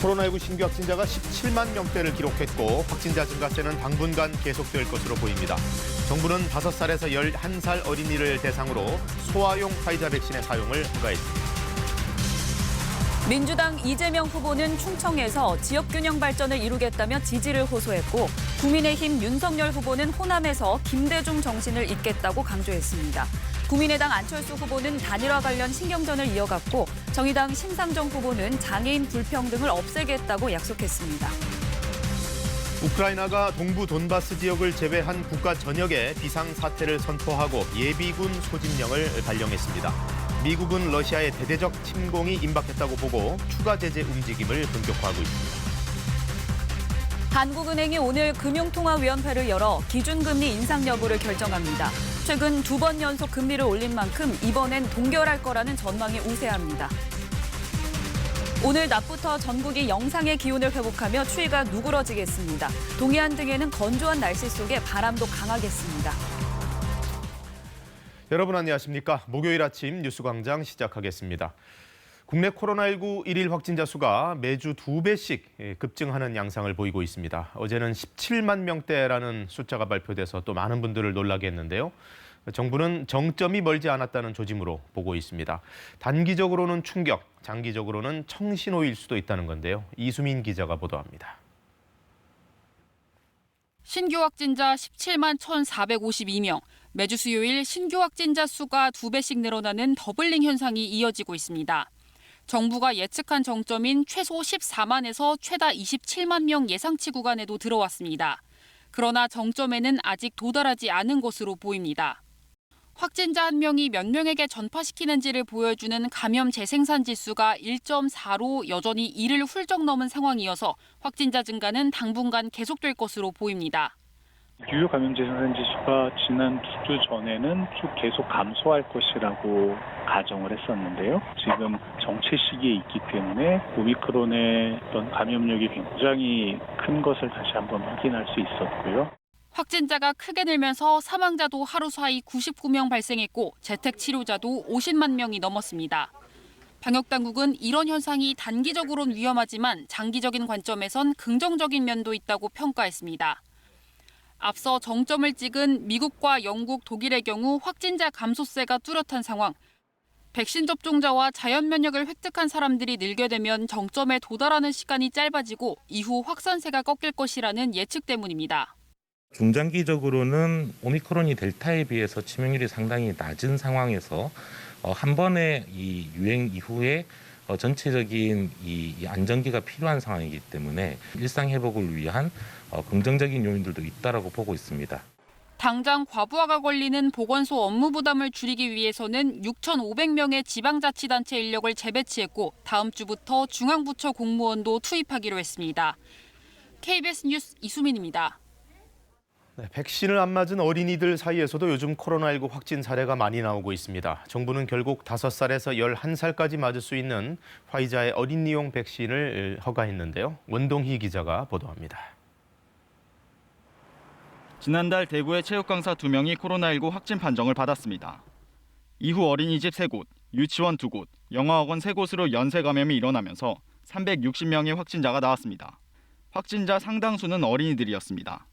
코로나19 신규 확진자가 17만 명대를 기록했고 확진자 증가세는 당분간 계속될 것으로 보입니다. 정부는 5살에서 11살 어린이를 대상으로 소아용 화이자 백신의 사용을 허가했습니다. 민주당 이재명 후보는 충청에서 지역균형 발전을 이루겠다며 지지를 호소했고 국민의힘 윤석열 후보는 호남에서 김대중 정신을 잇겠다고 강조했습니다. 국민의당 안철수 후보는 단일화 관련 신경전을 이어갔고 정의당 심상정 후보는 장애인 불평등을 없애겠다고 약속했습니다. 우크라이나가 동부 돈바스 지역을 제외한 국가 전역에 비상사태를 선포하고 예비군 소집령을 발령했습니다. 미국은 러시아의 대대적 침공이 임박했다고 보고 추가 제재 움직임을 본격화하고 있습니다. 한국은행이 오늘 금융통화위원회를 열어 기준금리 인상 여부를 결정합니다. 최근 2번 연속 금리를 올린 만큼 이번엔 동결할 거라는 전망이 우세합니다. 오늘 낮부터 전국이 영상의 기온을 회복하며 추위가 누그러지겠습니다. 동해안 등에는 건조한 날씨 속에 바람도 강하겠습니다. 여러분 안녕하십니까? 목요일 아침 뉴스광장 시작하겠습니다. 국내 코로나19 일일 확진자 수가 매주 2배씩 급증하는 양상을 보이고 있습니다. 어제는 17만 명대라는 숫자가 발표돼서 또 많은 분들을 놀라게 했는데요. 정부는 정점이 멀지 않았다는 조짐으로 보고 있습니다. 단기적으로는 충격, 장기적으로는 청신호일 수도 있다는 건데요. 이수민 기자가 보도합니다. 신규 확진자 17만 1,452명. 매주 수요일 신규 확진자 수가 2배씩 늘어나는 더블링 현상이 이어지고 있습니다. 정부가 예측한 정점인 최소 14만에서 최다 27만 명 예상치 구간에도 들어왔습니다. 그러나 정점에는 아직 도달하지 않은 것으로 보입니다. 확진자 한 명이 몇 명에게 전파시키는지를 보여주는 감염 재생산 지수가 1.4로 여전히 2를 훌쩍 넘은 상황이어서 확진자 증가는 당분간 계속될 것으로 보입니다. 유효 감염 재생산 지수가 지난 2주 전에는 쭉 계속 감소할 것이라고 가정을 했었는데요. 지금 정체 시기에 있기 때문에 오미크론의 어떤 감염력이 굉장히 큰 것을 다시 한번 확인할 수 있었고요. 확진자가 크게 늘면서 사망자도 하루 사이 99명 발생했고 재택 치료자도 50만 명이 넘었습니다. 방역당국은 이런 현상이 단기적으로는 위험하지만 장기적인 관점에선 긍정적인 면도 있다고 평가했습니다. 앞서 정점을 찍은 미국과 영국, 독일의 경우 확진자 감소세가 뚜렷한 상황. 백신 접종자와 자연 면역을 획득한 사람들이 늘게 되면 정점에 도달하는 시간이 짧아지고 이후 확산세가 꺾일 것이라는 예측 때문입니다. 중장기적으로는 오미크론이 델타에 비해서 치명률이 상당히 낮은 상황에서 한 번의 이 유행 이후에 전체적인 이 안정기가 필요한 상황이기 때문에 일상 회복을 위한 긍정적인 요인들도 있다라고 보고 있습니다. 당장 과부하가 걸리는 보건소 업무 부담을 줄이기 위해서는 6,500명의 지방자치단체 인력을 재배치했고 다음 주부터 중앙부처 공무원도 투입하기로 했습니다. KBS 뉴스 이수민입니다. 네, 백신을 안 맞은 어린이들 사이에서도 요즘 코로나19 확진 사례가 많이 나오고 있습니다. 정부는 결국 5살에서 11살까지 맞을 수 있는 화이자의 어린이용 백신을 허가했는데요. 원동희 기자가 보도합니다. 지난달 대구의 체육 강사 2명이 코로나19 확진 판정을 받았습니다. 이후 어린이집 3곳, 유치원 2곳, 영어학원 3곳으로 연쇄 감염이 일어나면서 360명의 확진자가 나왔습니다. 확진자 상당수는 어린이들이었습니다.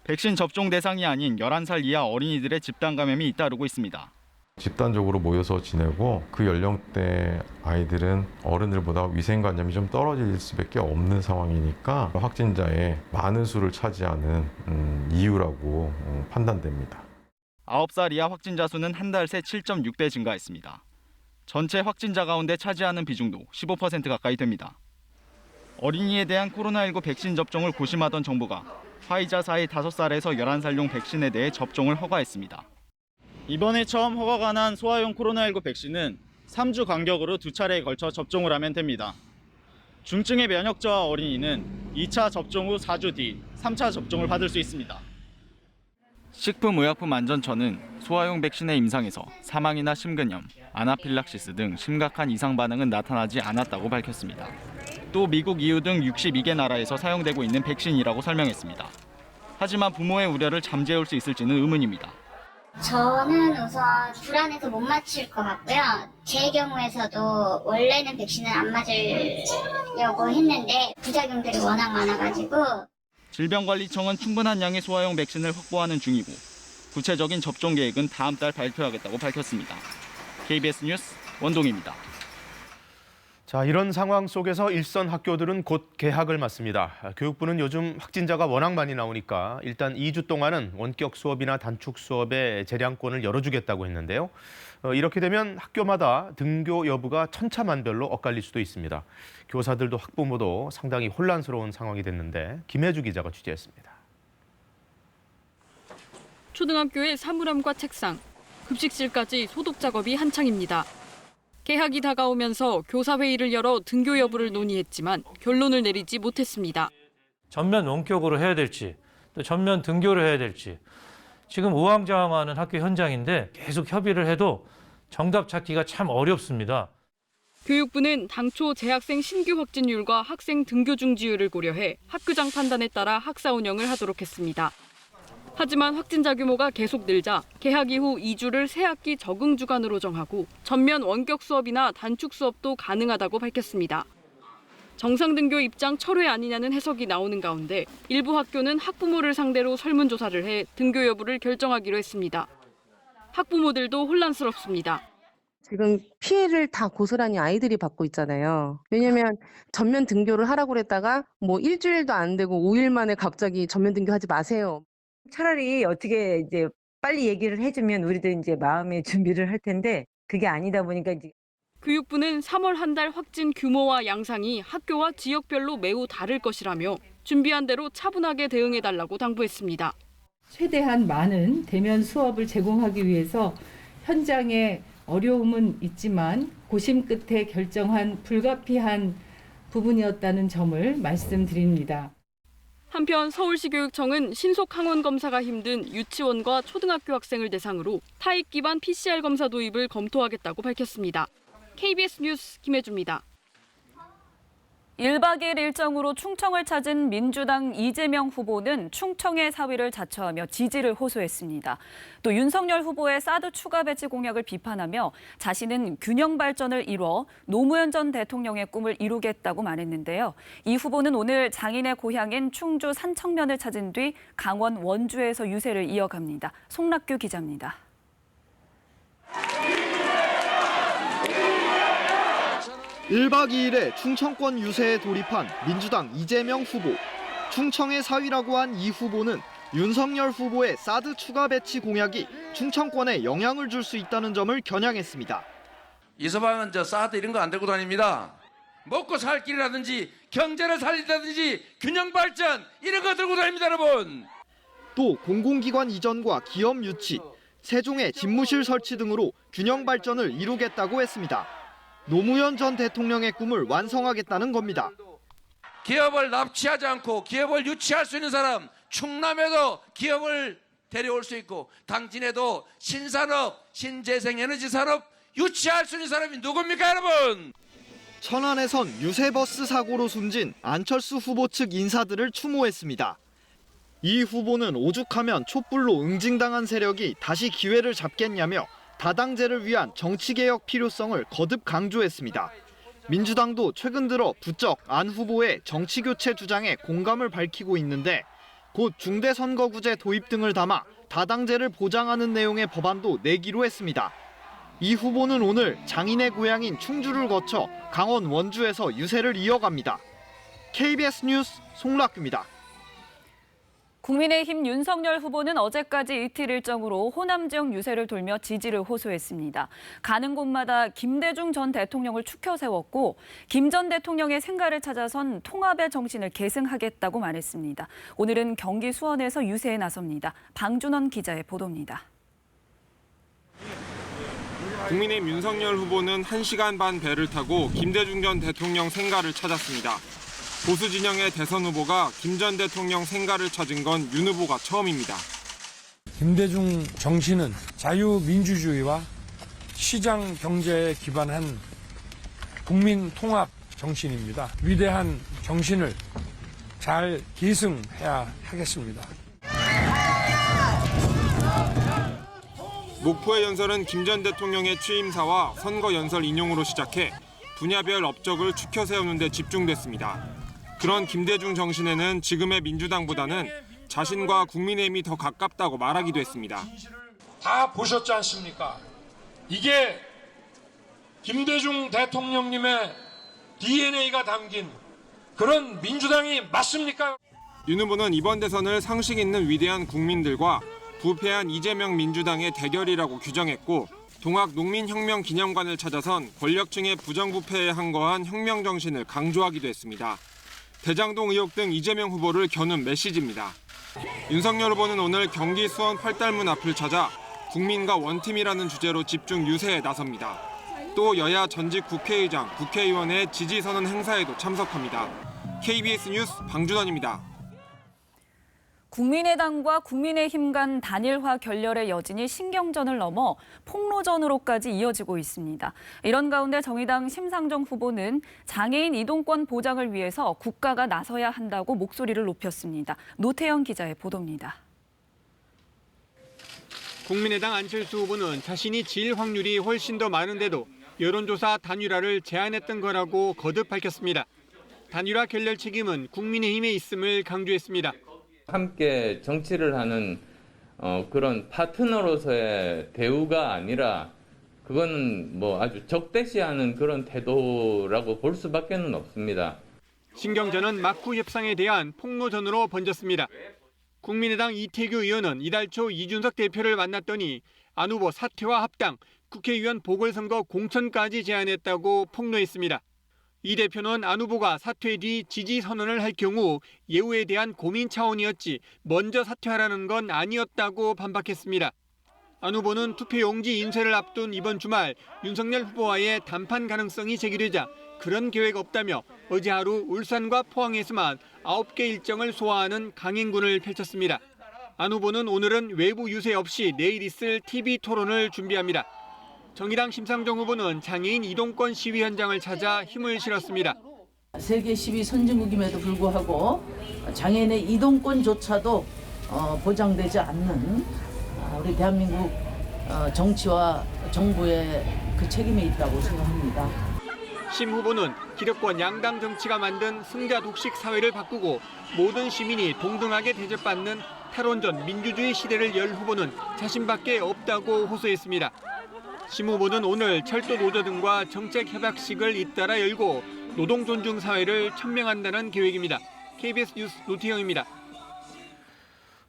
백신 접종 대상이 아닌 11살 이하 어린이들의 집단 감염이 잇따르고 있습니다. 집단적으로 모여서 지내고 그 연령대 아이들은 어른들보다 위생관념이 좀 떨어질 수밖에 없는 상황이니까 확진자의 많은 수를 차지하는 이유라고 판단됩니다. 9살 이하 확진자 수는 한 달 새 7.6배 증가했습니다. 전체 확진자 가운데 차지하는 비중도 15% 가까이 됩니다. 어린이에 대한 코로나19 백신 접종을 고심하던 정부가 화이자사의 5살에서 11살용 백신에 대해 접종을 허가했습니다. 이번에 처음 허가가 난 소아용 코로나19 백신은 3주 간격으로 2차례에 걸쳐 접종을 하면 됩니다. 중증의 면역저하 어린이는 2차 접종 후 4주 뒤 3차 접종을 받을 수 있습니다. 식품의약품안전처는 소아용 백신의 임상에서 사망이나 심근염, 아나필락시스 등 심각한 이상 반응은 나타나지 않았다고 밝혔습니다. 또 미국, EU 등 62개 나라에서 사용되고 있는 백신이라고 설명했습니다. 하지만 부모의 우려를 잠재울 수 있을지는 의문입니다. 저는 우선 불안해서 못 맞힐 것 같고요. 제 경우에서도 원래는 백신을 안 맞으려고 했는데 부작용들이 워낙 많아가지고. 질병관리청은 충분한 양의 소아용 백신을 확보하는 중이고 구체적인 접종 계획은 다음 달 발표하겠다고 밝혔습니다. KBS 뉴스 원동입니다. 자, 이런 상황 속에서 일선 학교들은 곧 개학을 맞습니다. 교육부는 요즘 확진자가 워낙 많이 나오니까 일단 2주 동안은 원격 수업이나 단축 수업의 재량권을 열어주겠다고 했는데요. 이렇게 되면 학교마다 등교 여부가 천차만별로 엇갈릴 수도 있습니다. 교사들도 학부모도 상당히 혼란스러운 상황이 됐는데 김혜주 기자가 취재했습니다. 초등학교의 사물함과 책상, 급식실까지 소독 작업이 한창입니다. 개학이 다가오면서 교사회의를 열어 등교 여부를 논의했지만 결론을 내리지 못했습니다. 전면 원격으로 해야 될지 또 전면 등교를 해야 될지 지금 우왕좌왕하는 학교 현장인데 계속 협의를 해도 정답 찾기가 참 어렵습니다. 교육부는 당초 재학생 신규 확진율과 학생 등교 중지율을 고려해 학교장 판단에 따라 학사 운영을 하도록 했습니다. 하지만 확진자 규모가 계속 늘자 개학 이후 2주를 새 학기 적응 주간으로 정하고 전면 원격 수업이나 단축 수업도 가능하다고 밝혔습니다. 정상 등교 입장 철회 아니냐는 해석이 나오는 가운데 일부 학교는 학부모를 상대로 설문조사를 해 등교 여부를 결정하기로 했습니다. 학부모들도 혼란스럽습니다. 지금 피해를 다 고스란히 아이들이 받고 있잖아요. 왜냐면 전면 등교를 하라고 그랬다가 뭐 일주일도 안 되고 5일 만에 갑자기 전면 등교하지 마세요. 차라리 어떻게 이제 빨리 얘기를 해주면 우리도 이제 마음의 준비를 할 텐데 그게 아니다 보니까 이제. 교육부는 3월 한 달 확진 규모와 양상이 학교와 지역별로 매우 다를 것이라며 준비한 대로 차분하게 대응해달라고 당부했습니다. 최대한 많은 대면 수업을 제공하기 위해서 현장에 어려움은 있지만 고심 끝에 결정한 불가피한 부분이었다는 점을 말씀드립니다. 한편 서울시 교육청은 신속 항원 검사가 힘든 유치원과 초등학교 학생을 대상으로 타입 기반 PCR 검사 도입을 검토하겠다고 밝혔습니다. KBS 뉴스 김혜주입니다. 1박 2일 일정으로 충청을 찾은 민주당 이재명 후보는 충청의 사위를 자처하며 지지를 호소했습니다. 또 윤석열 후보의 사드 추가 배치 공약을 비판하며 자신은 균형 발전을 이뤄 노무현 전 대통령의 꿈을 이루겠다고 말했는데요. 이 후보는 오늘 장인의 고향인 충주 산청면을 찾은 뒤 강원 원주에서 유세를 이어갑니다. 송락규 기자입니다. 1박 2일에 충청권 유세에 돌입한 민주당 이재명 후보. 충청의 사위라고 한 이 후보는 윤석열 후보의 사드 추가 배치 공약이 충청권에 영향을 줄 수 있다는 점을 겨냥했습니다. 이서방은 사드 이런 거 안 들고 다닙니다. 먹고 살 길이라든지 경제를 살린다든지 균형 발전 이런 거 들고 다닙니다, 여러분. 또 공공기관 이전과 기업 유치, 세종의 집무실 설치 등으로 균형 발전을 이루겠다고 했습니다. 노무현 전 대통령의 꿈을 완성하겠다는 겁니다. 기업을 납치하지 않고 기업을 유치할 수 있는 사람, 충남에도 기업을 데려올 수 있고 당진에도 신산업, 신재생에너지 산업 유치할 수 있는 사람이 누굽니까, 여러분? 천안에선 유세버스 사고로 숨진 안철수 후보 측 인사들을 추모했습니다. 이 후보는 오죽하면 촛불로 응징당한 세력이 다시 기회를 잡겠냐며 다당제를 위한 정치개혁 필요성을 거듭 강조했습니다. 민주당도 최근 들어 부쩍 안 후보의 정치교체 주장에 공감을 밝히고 있는데 곧 중대선거구제 도입 등을 담아 다당제를 보장하는 내용의 법안도 내기로 했습니다. 이 후보는 오늘 장인의 고향인 충주를 거쳐 강원 원주에서 유세를 이어갑니다. KBS 뉴스 송락규입니다. 국민의힘 윤석열 후보는 어제까지 이틀 일정으로 호남 지역 유세를 돌며 지지를 호소했습니다. 가는 곳마다 김대중 전 대통령을 추켜 세웠고 김 전 대통령의 생가를 찾아선 통합의 정신을 계승하겠다고 말했습니다. 오늘은 경기 수원에서 유세에 나섭니다. 방준원 기자의 보도입니다. 국민의힘 윤석열 후보는 1시간 반 배를 타고 김대중 전 대통령 생가를 찾았습니다. 보수 진영의 대선 후보가 김 전 대통령 생가를 찾은 건 윤 후보가 처음입니다. 김대중 정신은 자유민주주의와 시장 경제에 기반한 국민 통합 정신입니다. 위대한 정신을 잘 계승해야 하겠습니다. 목포의 연설은 김 전 대통령의 취임사와 선거 연설 인용으로 시작해 분야별 업적을 추켜 세우는 데 집중됐습니다. 그런 김대중 정신에는 지금의 민주당보다는 자신과 국민의힘이 더 가깝다고 말하기도 했습니다. 다 보셨지 않습니까? 이게 김대중 대통령님의 DNA가 담긴 그런 민주당이 맞습니까? 윤 후보는 이번 대선을 상식 있는 위대한 국민들과 부패한 이재명 민주당의 대결이라고 규정했고 동학농민혁명 기념관을 찾아선 권력층의 부정부패에 항거한 혁명 정신을 강조하기도 했습니다. 대장동 의혹 등 이재명 후보를 겨눈 메시지입니다. 윤석열 후보는 오늘 경기 수원 팔달문 앞을 찾아 국민과 원팀이라는 주제로 집중 유세에 나섭니다. 또 여야 전직 국회의장, 국회의원의 지지선언 행사에도 참석합니다. KBS 뉴스 방준원입니다. 국민의당과 국민의힘 간 단일화 결렬의 여진이 신경전을 넘어 폭로전으로까지 이어지고 있습니다. 이런 가운데 정의당 심상정 후보는 장애인 이동권 보장을 위해서 국가가 나서야 한다고 목소리를 높였습니다. 노태영 기자의 보도입니다. 국민의당 안철수 후보는 자신이 질 확률이 훨씬 더 많은데도 여론조사 단일화를 제안했던 거라고 거듭 밝혔습니다. 단일화 결렬 책임은 국민의힘에 있음을 강조했습니다. 함께 정치를 하는 그런 파트너로서의 대우가 아니라 그거는 뭐 아주 적대시하는 그런 태도라고 볼 수밖에는 없습니다. 신경전은 막후 협상에 대한 폭로전으로 번졌습니다. 국민의당 이태규 의원은 이달 초 이준석 대표를 만났더니 안 후보 사퇴와 합당, 국회의원 보궐선거 공천까지 제안했다고 폭로했습니다. 이 대표는 안 후보가 사퇴 뒤 지지 선언을 할 경우 예우에 대한 고민 차원이었지 먼저 사퇴하라는 건 아니었다고 반박했습니다. 안 후보는 투표용지 인쇄를 앞둔 이번 주말 윤석열 후보와의 담판 가능성이 제기되자 그런 계획 없다며 어제 하루 울산과 포항에서만 9개 일정을 소화하는 강행군을 펼쳤습니다. 안 후보는 오늘은 외부 유세 없이 내일 있을 TV 토론을 준비합니다. 정의당 심상정 후보는 장애인 이동권 시위 현장을 찾아 힘을 실었습니다. 세계 시위 선진국임에도 불구하고 장애인의 이동권조차도 보장되지 않는 우리 대한민국 정치와 정부의 그 책임이 있다고 생각합니다. 심 후보는 기득권 양당 정치가 만든 승자 독식 사회를 바꾸고 모든 시민이 동등하게 대접받는 탈원전 민주주의 시대를 열 후보는 자신밖에 없다고 호소했습니다. 심 후보는 오늘 철도 노조 등과 정책 협약식을 잇따라 열고 노동 존중 사회를 천명한다는 계획입니다. KBS 뉴스 노태영입니다.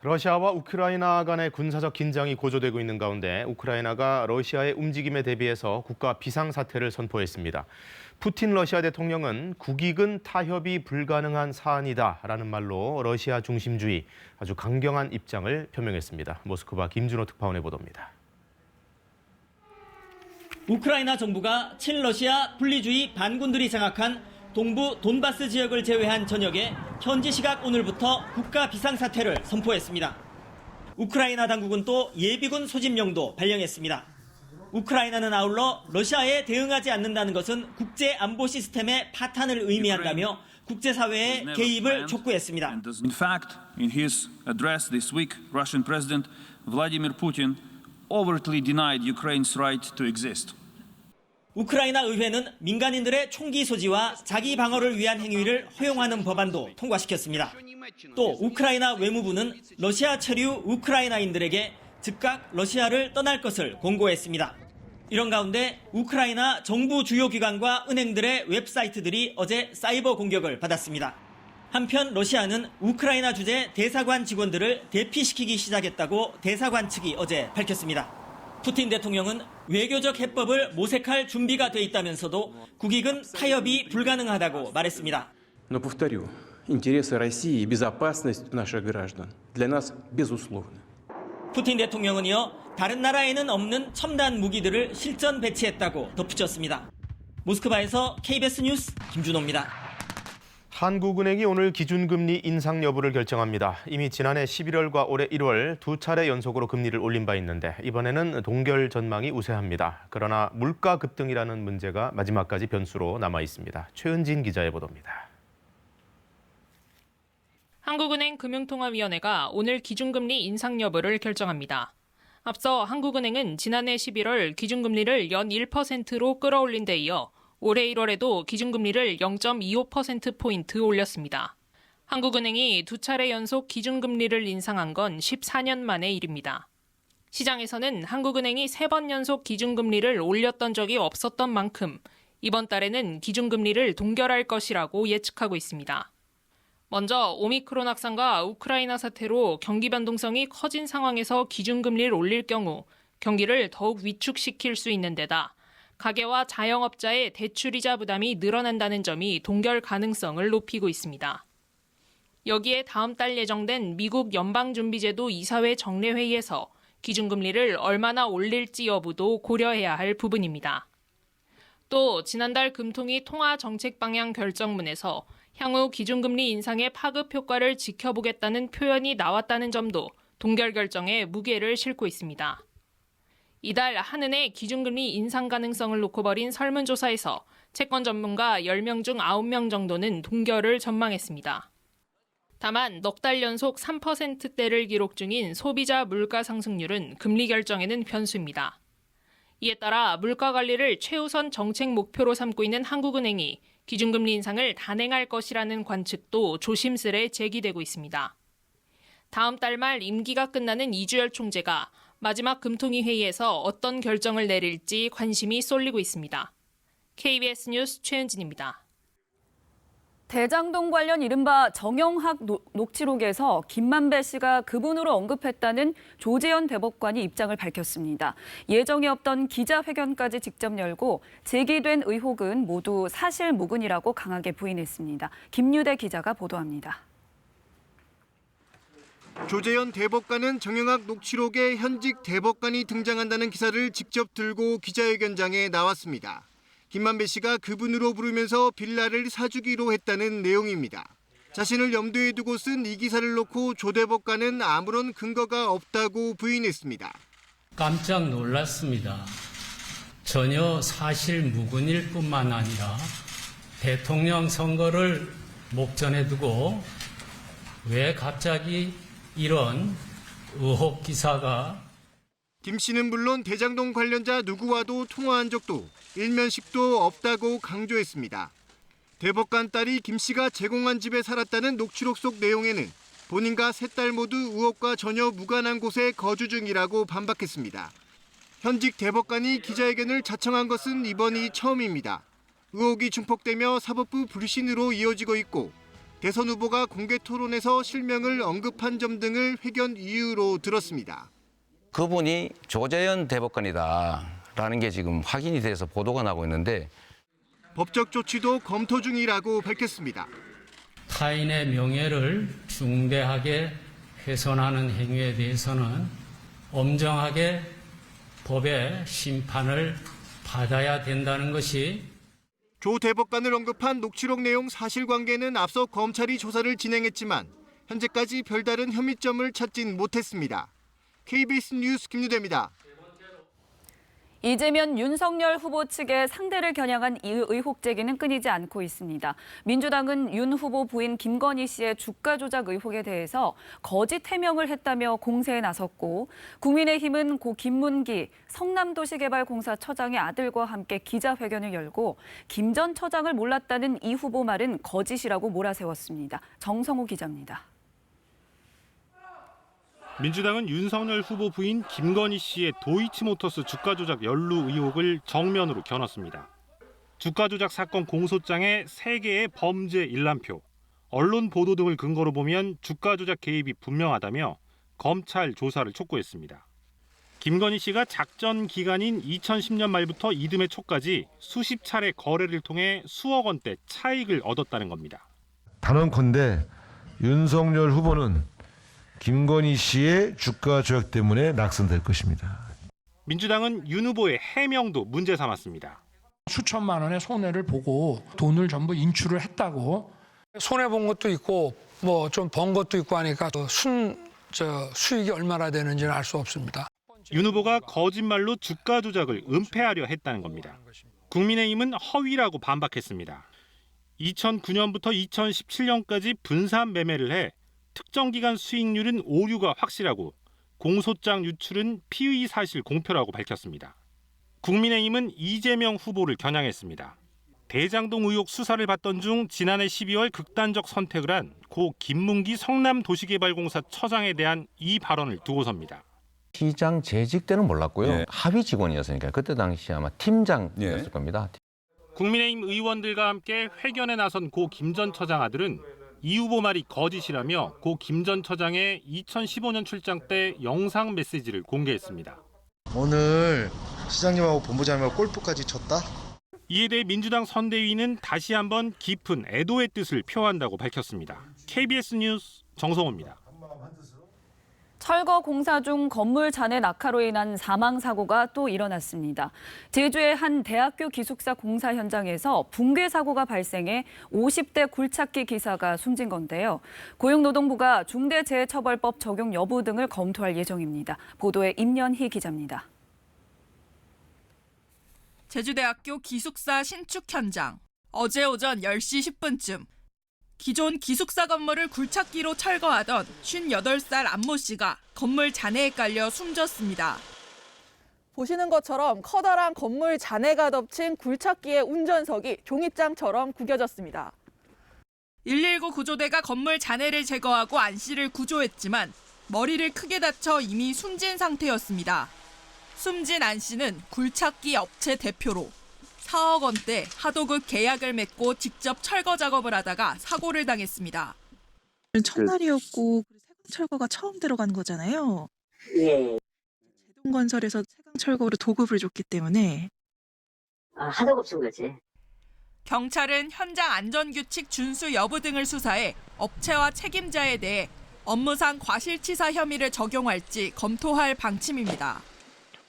러시아와 우크라이나 간의 군사적 긴장이 고조되고 있는 가운데 우크라이나가 러시아의 움직임에 대비해서 국가 비상사태를 선포했습니다. 푸틴 러시아 대통령은 국익은 타협이 불가능한 사안이다라는 말로 러시아 중심주의 아주 강경한 입장을 표명했습니다. 모스크바 김준호 특파원의 보도입니다. 우크라이나 정부가 친러시아 분리주의 반군들이 장악한 동부 돈바스 지역을 제외한 전역에 현지 시각 오늘부터 국가 비상사태를 선포했습니다. 우크라이나 당국은 또 예비군 소집령도 발령했습니다. 우크라이나는 아울러 러시아에 대응하지 않는다는 것은 국제 안보 시스템의 파탄을 의미한다며 국제사회의 개입을 촉구했습니다. In fact, in his address this week, Russian President Vladimir Putin overtly denied Ukraine's right to exist. 우크라이나 의회는 민간인들의 총기 소지와 자기 방어를 위한 행위를 허용하는 법안도 통과시켰습니다. 또 우크라이나 외무부는 러시아 체류 우크라이나인들에게 즉각 러시아를 떠날 것을 공고했습니다. 이런 가운데 우크라이나 정부 주요 기관과 은행들의 웹사이트들이 어제 사이버 공격을 받았습니다. 한편 러시아는 우크라이나 주재 대사관 직원들을 대피시키기 시작했다고 대사관 측이 어제 밝혔습니다. 푸틴 대통령은 외교적 해법을 모색할 준비가 돼 있다면서도 국익은 타협이 불가능하다고 말했습니다. Но повторю, интересы России и безопасность наших граждан для нас безусловны. 푸틴 대통령은 이어 다른 나라에는 없는 첨단 무기들을 실전 배치했다고 덧붙였습니다. 모스크바에서 KBS 뉴스 김준호입니다. 한국은행이 오늘 기준금리 인상 여부를 결정합니다. 이미 지난해 11월과 올해 1월 두 차례 연속으로 금리를 올린 바 있는데 이번에는 동결 전망이 우세합니다. 그러나 물가 급등이라는 문제가 마지막까지 변수로 남아 있습니다. 최은진 기자의 보도입니다. 한국은행 금융통화위원회가 오늘 기준금리 인상 여부를 결정합니다. 앞서 한국은행은 지난해 11월 기준금리를 연 1%로 끌어올린 데 이어 올해 1월에도 기준금리를 0.25%포인트 올렸습니다. 한국은행이 두 차례 연속 기준금리를 인상한 건 14년 만의 일입니다. 시장에서는 한국은행이 3번 연속 기준금리를 올렸던 적이 없었던 만큼 이번 달에는 기준금리를 동결할 것이라고 예측하고 있습니다. 먼저 오미크론 확산과 우크라이나 사태로 경기 변동성이 커진 상황에서 기준금리를 올릴 경우 경기를 더욱 위축시킬 수 있는 데다 가계와 자영업자의 대출이자 부담이 늘어난다는 점이 동결 가능성을 높이고 있습니다. 여기에 다음 달 예정된 미국 연방준비제도 이사회 정례회의에서 기준금리를 얼마나 올릴지 여부도 고려해야 할 부분입니다. 또 지난달 금통위 통화정책방향 결정문에서 향후 기준금리 인상의 파급 효과를 지켜보겠다는 표현이 나왔다는 점도 동결 결정에 무게를 싣고 있습니다. 이달 한은의 기준금리 인상 가능성을 놓고 벌인 설문조사에서 채권 전문가 10명 중 9명 정도는 동결을 전망했습니다. 다만 넉 달 연속 3%대를 기록 중인 소비자 물가 상승률은 금리 결정에는 변수입니다. 이에 따라 물가 관리를 최우선 정책 목표로 삼고 있는 한국은행이 기준금리 인상을 단행할 것이라는 관측도 조심스레 제기되고 있습니다. 다음 달 말 임기가 끝나는 이주열 총재가 마지막 금통위 회의에서 어떤 결정을 내릴지 관심이 쏠리고 있습니다. KBS 뉴스 최은진입니다. 대장동 관련 이른바 정영학 녹취록에서 김만배 씨가 그분으로 언급했다는 조재현 대법관이 입장을 밝혔습니다. 예정에 없던 기자회견까지 직접 열고 제기된 의혹은 모두 사실무근이라고 강하게 부인했습니다. 김유대 기자가 보도합니다. 조재현 대법관은 정영학 녹취록에 현직 대법관이 등장한다는 기사를 직접 들고 기자회견장에 나왔습니다. 김만배 씨가 그분으로 부르면서 빌라를 사주기로 했다는 내용입니다. 자신을 염두에 두고 쓴 이 기사를 놓고 조 대법관은 아무런 근거가 없다고 부인했습니다. 깜짝 놀랐습니다. 전혀 사실무근일 뿐만 아니라 대통령 선거를 목전에 두고 왜 갑자기 이런 의혹 기사가 김 씨는 물론 대장동 관련자 누구와도 통화한 적도 일면식도 없다고 강조했습니다. 대법관 딸이 김 씨가 제공한 집에 살았다는 녹취록 속 내용에는 본인과 세 딸 모두 의혹과 전혀 무관한 곳에 거주 중이라고 반박했습니다. 현직 대법관이 기자회견을 자청한 것은 이번이 처음입니다. 의혹이 증폭되며 사법부 불신으로 이어지고 있고 대선 후보가 공개 토론에서 실명을 언급한 점 등을 회견 이유로 들었습니다. 그분이 조재현 대법관이다라는 게 지금 확인이 돼서 보도가 나고 있는데 법적 조치도 검토 중이라고 밝혔습니다. 타인의 명예를 중대하게 훼손하는 행위에 대해서는 엄정하게 법의 심판을 받아야 된다는 것이 조 대법관을 언급한 녹취록 내용 사실관계는 앞서 검찰이 조사를 진행했지만 현재까지 별다른 혐의점을 찾진 못했습니다. KBS 뉴스 김유대입니다. 이재명, 윤석열 후보 측의 상대를 겨냥한 이 의혹 제기는 끊이지 않고 있습니다. 민주당은 윤 후보 부인 김건희 씨의 주가 조작 의혹에 대해서 거짓 해명을 했다며 공세에 나섰고 국민의힘은 고 김문기 성남도시개발공사 처장의 아들과 함께 기자회견을 열고 김 전 처장을 몰랐다는 이 후보 말은 거짓이라고 몰아세웠습니다. 정성호 기자입니다. 민주당은 윤석열 후보 부인 김건희 씨의 도이치모터스 주가 조작 연루 의혹을 정면으로 겨눴습니다. 주가 조작 사건 공소장에 3개의 범죄 일람표, 언론 보도 등을 근거로 보면 주가 조작 개입이 분명하다며 검찰 조사를 촉구했습니다. 김건희 씨가 작전 기간인 2010년 말부터 이듬해 초까지 수십 차례 거래를 통해 수억 원대 차익을 얻었다는 겁니다. 단언컨대 윤석열 후보는 김건희 씨의 주가 조작 때문에 낙선될 것입니다. 민주당은 윤 후보의 해명도 문제 삼았습니다. 수천만 원의 손해를 보고 돈을 전부 인출을 했다고 손해 본 것도 있고 뭐 좀 번 것도 있고 하니까 수익이 얼마나 되는지는 알 수 없습니다. 윤 후보가 거짓말로 주가 조작을 은폐하려 했다는 겁니다. 국민의힘은 허위라고 반박했습니다. 2009년부터 2017년까지 분산 매매를 해 특정 기간 수익률은 오류가 확실하고 공소장 유출은 피의 사실 공표라고 밝혔습니다. 국민의힘은 이재명 후보를 겨냥했습니다. 대장동 의혹 수사를 받던 중 지난해 12월 극단적 선택을 한 고 김문기 성남도시개발공사 처장에 대한 이 발언을 두고섭니다. 시장 재직 때는 몰랐고요. 하위 직원이었으니까 그때 당시 아마 팀장이었을 겁니다. 국민의힘 의원들과 함께 회견에 나선 고 김 전 처장 아들은 이 후보 말이 거짓이라며 고 김 전 처장의 2015년 출장 때 영상 메시지를 공개했습니다. 오늘 시장님하고 본부장님하고 골프까지 쳤다? 이에 대해 민주당 선대위는 다시 한번 깊은 애도의 뜻을 표한다고 밝혔습니다. KBS 뉴스 정성호입니다. 철거 공사 중 건물 잔해 낙하로 인한 사망 사고가 또 일어났습니다. 제주의 한 대학교 기숙사 공사 현장에서 붕괴 사고가 발생해 50대 굴착기 기사가 숨진 건데요. 고용노동부가 중대재해처벌법 적용 여부 등을 검토할 예정입니다. 보도에 임연희 기자입니다. 제주대학교 기숙사 신축 현장. 어제 오전 10시 10분쯤 기존 기숙사 건물을 굴착기로 철거하던 58살 안모 씨가 건물 잔해에 깔려 숨졌습니다. 보시는 것처럼 커다란 건물 잔해가 덮친 굴착기의 운전석이 종잇장처럼 구겨졌습니다. 119 구조대가 건물 잔해를 제거하고 안 씨를 구조했지만 머리를 크게 다쳐 이미 숨진 상태였습니다. 숨진 안 씨는 굴착기 업체 대표로 4억 원대 하도급 계약을 맺고 직접 철거 작업을 하다가 사고를 당했습니다. 첫날이었고 세강 철거가 처음 들어간 거잖아요. 제동건설에서 세강 철거로 도급을 줬기 때문에 하도급 준 거지. 경찰은 현장 안전규칙 준수 여부 등을 수사해 업체와 책임자에 대해 업무상 과실치사 혐의를 적용할지 검토할 방침입니다.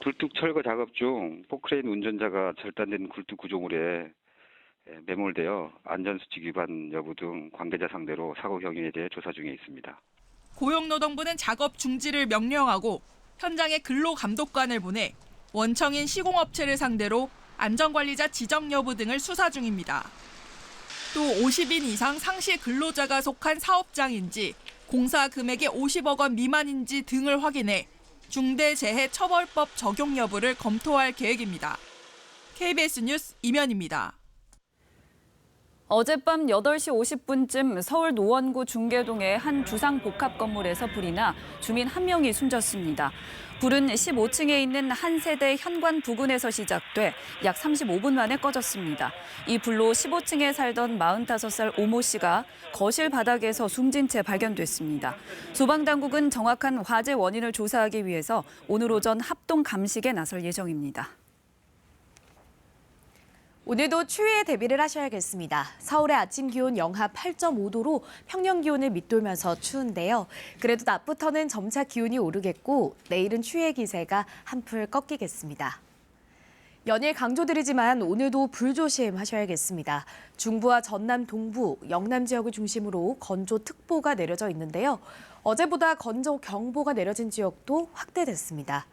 굴뚝 철거 작업 중 포크레인 운전자가 절단된 굴뚝 구조물에 매몰되어 안전수칙 위반 여부 등 관계자 상대로 사고 경위에 대해 조사 중에 있습니다. 고용노동부는 작업 중지를 명령하고 현장에 근로감독관을 보내 원청인 시공업체를 상대로 안전관리자 지정 여부 등을 수사 중입니다. 또 50인 이상 상시 근로자가 속한 사업장인지 공사 금액이 50억 원 미만인지 등을 확인해 중대재해처벌법 적용 여부를 검토할 계획입니다. KBS 뉴스 임연입니다. 어젯밤 8시 50분쯤 서울 노원구 중계동의 한 주상복합 건물에서 불이 나 주민 1명이 숨졌습니다. 불은 15층에 있는 한 세대 현관 부근에서 시작돼 약 35분 만에 꺼졌습니다. 이 불로 15층에 살던 45살 오모 씨가 거실 바닥에서 숨진 채 발견됐습니다. 소방당국은 정확한 화재 원인을 조사하기 위해서 오늘 오전 합동 감식에 나설 예정입니다. 오늘도 추위에 대비를 하셔야겠습니다. 서울의 아침 기온 영하 8.5도로 평년 기온을 밑돌면서 추운데요. 그래도 낮부터는 점차 기온이 오르겠고 내일은 추위의 기세가 한풀 꺾이겠습니다. 연일 강조드리지만 오늘도 불조심하셔야겠습니다. 중부와 전남 동부, 영남 지역을 중심으로 건조특보가 내려져 있는데요. 어제보다 건조경보가 내려진 지역도 확대됐습니다.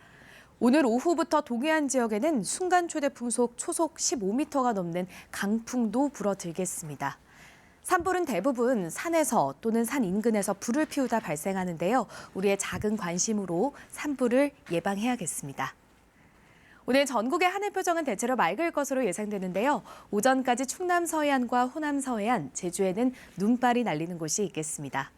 오늘 오후부터 동해안 지역에는 순간 최대 풍속 초속 15m가 넘는 강풍도 불어들겠습니다. 산불은 대부분 산에서 또는 산 인근에서 불을 피우다 발생하는데요. 우리의 작은 관심으로 산불을 예방해야겠습니다. 오늘 전국의 하늘 표정은 대체로 맑을 것으로 예상되는데요. 오전까지 충남 서해안과 호남 서해안, 제주에는 눈발이 날리는 곳이 있겠습니다.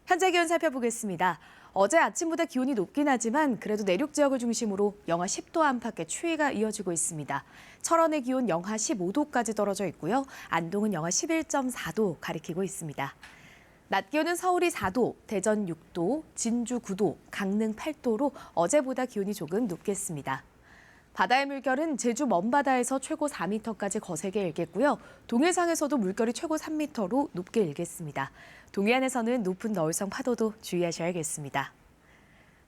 현재 기온 살펴보겠습니다. 어제 아침보다 기온이 높긴 하지만 그래도 내륙 지역을 중심으로 영하 10도 안팎의 추위가 이어지고 있습니다. 철원의 기온 영하 15도까지 떨어져 있고요. 안동은 영하 11.4도 가리키고 있습니다. 낮 기온은 서울이 4도, 대전 6도, 진주 9도, 강릉 8도로 어제보다 기온이 조금 높겠습니다. 바다의 물결은 제주 먼바다에서 최고 4m까지 거세게 일겠고요. 동해상에서도 물결이 최고 3m로 높게 일겠습니다. 동해안에서는 높은 너울성 파도도 주의하셔야겠습니다.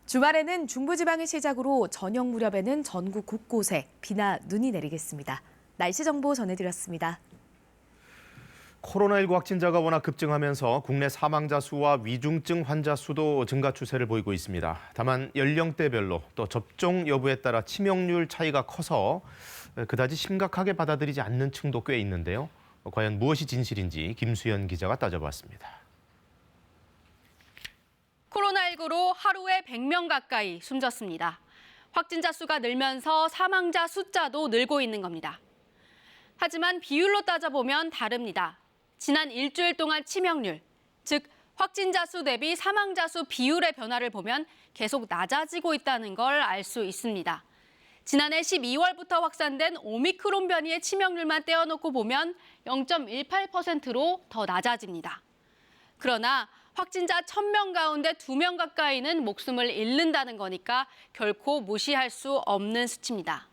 주말에는 중부지방을 시작으로 저녁 무렵에는 전국 곳곳에 비나 눈이 내리겠습니다. 날씨 정보 전해드렸습니다. 코로나19 확진자가 워낙 급증하면서 국내 사망자 수와 위중증 환자 수도 증가 추세를 보이고 있습니다. 다만 연령대별로 또 접종 여부에 따라 치명률 차이가 커서 그다지 심각하게 받아들이지 않는 층도 꽤 있는데요. 과연 무엇이 진실인지 김수연 기자가 따져봤습니다. 코로나19로 하루에 100명 가까이 숨졌습니다. 확진자 수가 늘면서 사망자 숫자도 늘고 있는 겁니다. 하지만 비율로 따져보면 다릅니다. 지난 일주일 동안 치명률, 즉 확진자 수 대비 사망자 수 비율의 변화를 보면 계속 낮아지고 있다는 걸 알 수 있습니다. 지난해 12월부터 확산된 오미크론 변이의 치명률만 떼어놓고 보면 0.18%로 더 낮아집니다. 그러나 확진자 1,000명 가운데 2명 가까이는 목숨을 잃는다는 거니까 결코 무시할 수 없는 수치입니다.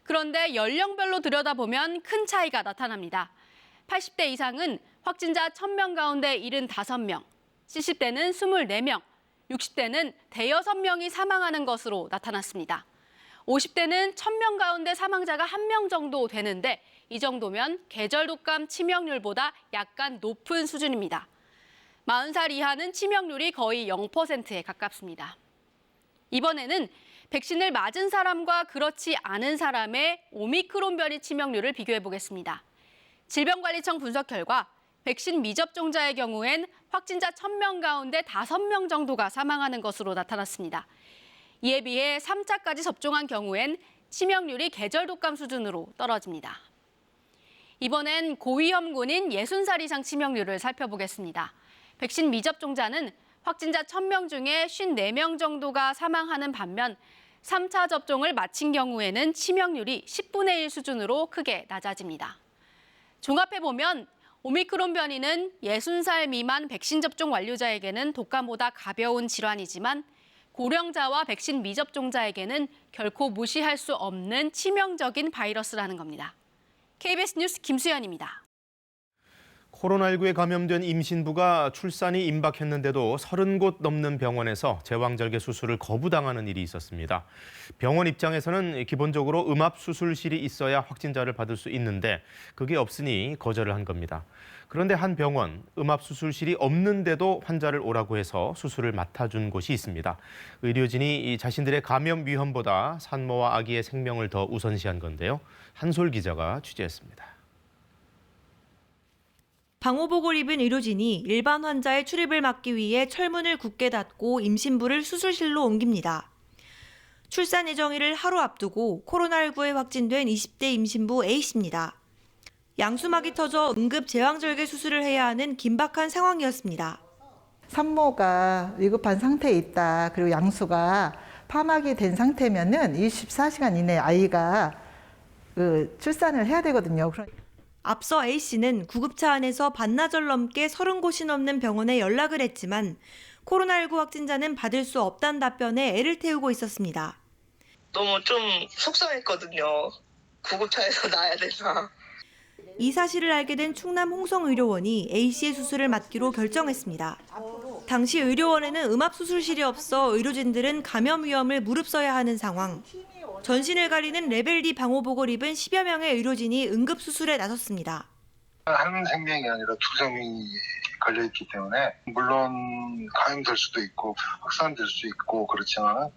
그런데 연령별로 들여다보면 큰 차이가 나타납니다. 80대 이상은 확진자 1,000명 가운데 75명, 70대는 24명, 60대는 대여섯 명이 사망하는 것으로 나타났습니다. 50대는 1,000명 가운데 사망자가 1명 정도 되는데 이 정도면 계절 독감 치명률보다 약간 높은 수준입니다. 40살 이하는 치명률이 거의 0%에 가깝습니다. 이번에는 백신을 맞은 사람과 그렇지 않은 사람의 오미크론 변이 치명률을 비교해 보겠습니다. 질병관리청 분석 결과 백신 미접종자의 경우엔 확진자 1,000명 가운데 5명 정도가 사망하는 것으로 나타났습니다. 이에 비해 3차까지 접종한 경우엔 치명률이 계절 독감 수준으로 떨어집니다. 이번엔 고위험군인 60살 이상 치명률을 살펴보겠습니다. 백신 미접종자는 확진자 1,000명 중에 54명 정도가 사망하는 반면 3차 접종을 마친 경우에는 치명률이 10분의 1 수준으로 크게 낮아집니다. 종합해보면 오미크론 변이는 60살 미만 백신 접종 완료자에게는 독감보다 가벼운 질환이지만 고령자와 백신 미접종자에게는 결코 무시할 수 없는 치명적인 바이러스라는 겁니다. KBS 뉴스 김수연입니다. 코로나19에 감염된 임신부가 출산이 임박했는데도 30곳 넘는 병원에서 제왕절개 수술을 거부당하는 일이 있었습니다. 병원 입장에서는 기본적으로 음압수술실이 있어야 확진자를 받을 수 있는데 그게 없으니 거절을 한 겁니다. 그런데 한 병원, 음압수술실이 없는데도 환자를 오라고 해서 수술을 맡아준 곳이 있습니다. 의료진이 자신들의 감염 위험보다 산모와 아기의 생명을 더 우선시한 건데요. 한솔 기자가 취재했습니다. 방호복을 입은 의료진이 일반 환자의 출입을 막기 위해 철문을 굳게 닫고 임신부를 수술실로 옮깁니다. 출산 예정일을 하루 앞두고 코로나19에 확진된 20대 임신부 A씨입니다. 양수막이 터져 응급 제왕절개 수술을 해야 하는 긴박한 상황이었습니다. 산모가 위급한 상태에 있다. 그리고 양수가 파막이 된 상태면은 24시간 이내 아이가 출산을 해야 되거든요. 앞서 A씨는 구급차 안에서 반나절 넘게 30곳이 넘는 병원에 연락을 했지만 코로나19 확진자는 받을 수 없다는 답변에 애를 태우고 있었습니다. 너무 좀 속상했거든요. 구급차에서 나야 되나. 이 사실을 알게 된 충남 홍성의료원이 A씨의 수술을 맡기로 결정했습니다. 당시 의료원에는 음압수술실이 없어 의료진들은 감염 위험을 무릅써야 하는 상황. 전신을 가리는 레벨 D 방호복을 입은 10여 명의 의료진이 응급수술에 나섰습니다. 한 생명이 아니라 두 생명이 걸려있기 때문에 물론 감염될 수도 있고 확산될 수 있고 그렇지만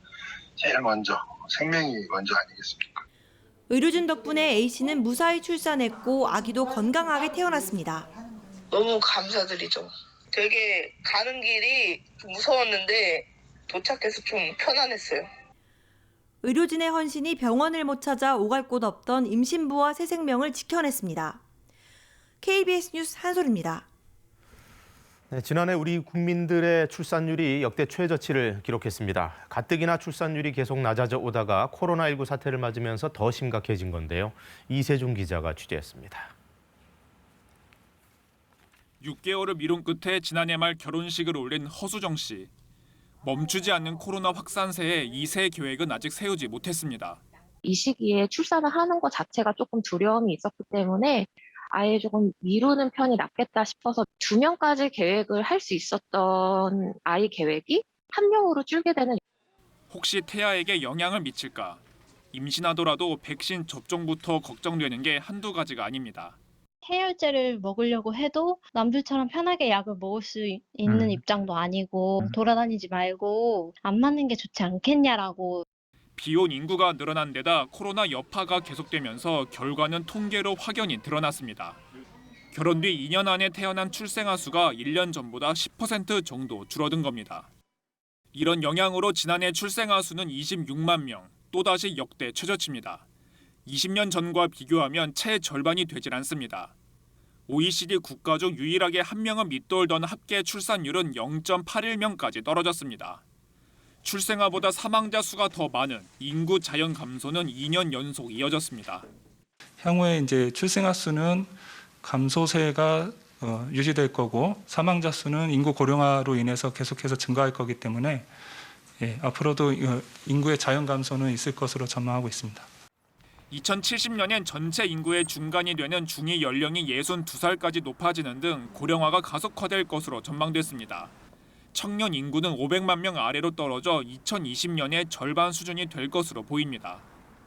제일 먼저 생명이 먼저 아니겠습니까? 의료진 덕분에 A씨는 무사히 출산했고 아기도 건강하게 태어났습니다. 너무 감사드리죠. 되게 가는 길이 무서웠는데 도착해서 좀 편안했어요. 의료진의 헌신이 병원을 못 찾아 오갈 곳 없던 임신부와 새 생명을 지켜냈습니다. KBS 뉴스 한솔입니다. 네, 지난해 우리 국민들의 출산율이 역대 최저치를 기록했습니다. 가뜩이나 출산율이 계속 낮아져 오다가 코로나19 사태를 맞으면서 더 심각해진 건데요. 이세중 기자가 취재했습니다. 6개월을 미룬 끝에 지난해 말 결혼식을 올린 허수정 씨. 멈추지 않는 코로나 확산세에 2세 계획은 아직 세우지 못했습니다. 이 시기에 출산을 하는 것 자체가 조금 두려움이 있었기 때문에 아예 조금 미루는 편이 낫겠다 싶어서 2명까지 계획을 할 수 있었던 아이 계획이 1명으로 줄게 되는. 혹시 태아에게 영향을 미칠까? 임신하더라도 백신 접종부터 걱정되는 게 한두 가지가 아닙니다. 해열제를 먹으려고 해도 남들처럼 편하게 약을 먹을 수 있는 입장도 아니고 돌아다니지 말고 안 맞는 게 좋지 않겠냐라고. 비혼 인구가 늘어난 데다 코로나 여파가 계속되면서 결과는 통계로 확연히 드러났습니다. 결혼 뒤 2년 안에 태어난 출생아 수가 1년 전보다 10% 정도 줄어든 겁니다. 이런 영향으로 지난해 출생아 수는 26만 명, 또다시 역대 최저치입니다. 20년 전과 비교하면 채 절반이 되질 않습니다. OECD 국가 중 유일하게 한 명은 밑돌던 합계 출산율은 0.81명까지 떨어졌습니다. 출생아보다 사망자 수가 더 많은 인구 자연 감소는 2년 연속 이어졌습니다. 향후에 이제 출생아 수는 감소세가 유지될 거고 사망자 수는 인구 고령화로 인해서 계속해서 증가할 거기 때문에 앞으로도 인구의 자연 감소는 있을 것으로 전망하고 있습니다. 2070년엔 전체 인구의 중간이 되는 중위 연령이 62살까지 높아지는 등 고령화가 가속화될 것으로 전망됐습니다. 청년 인구는 500만 명 아래로 떨어져 2020년에 절반 수준이 될 것으로 보입니다.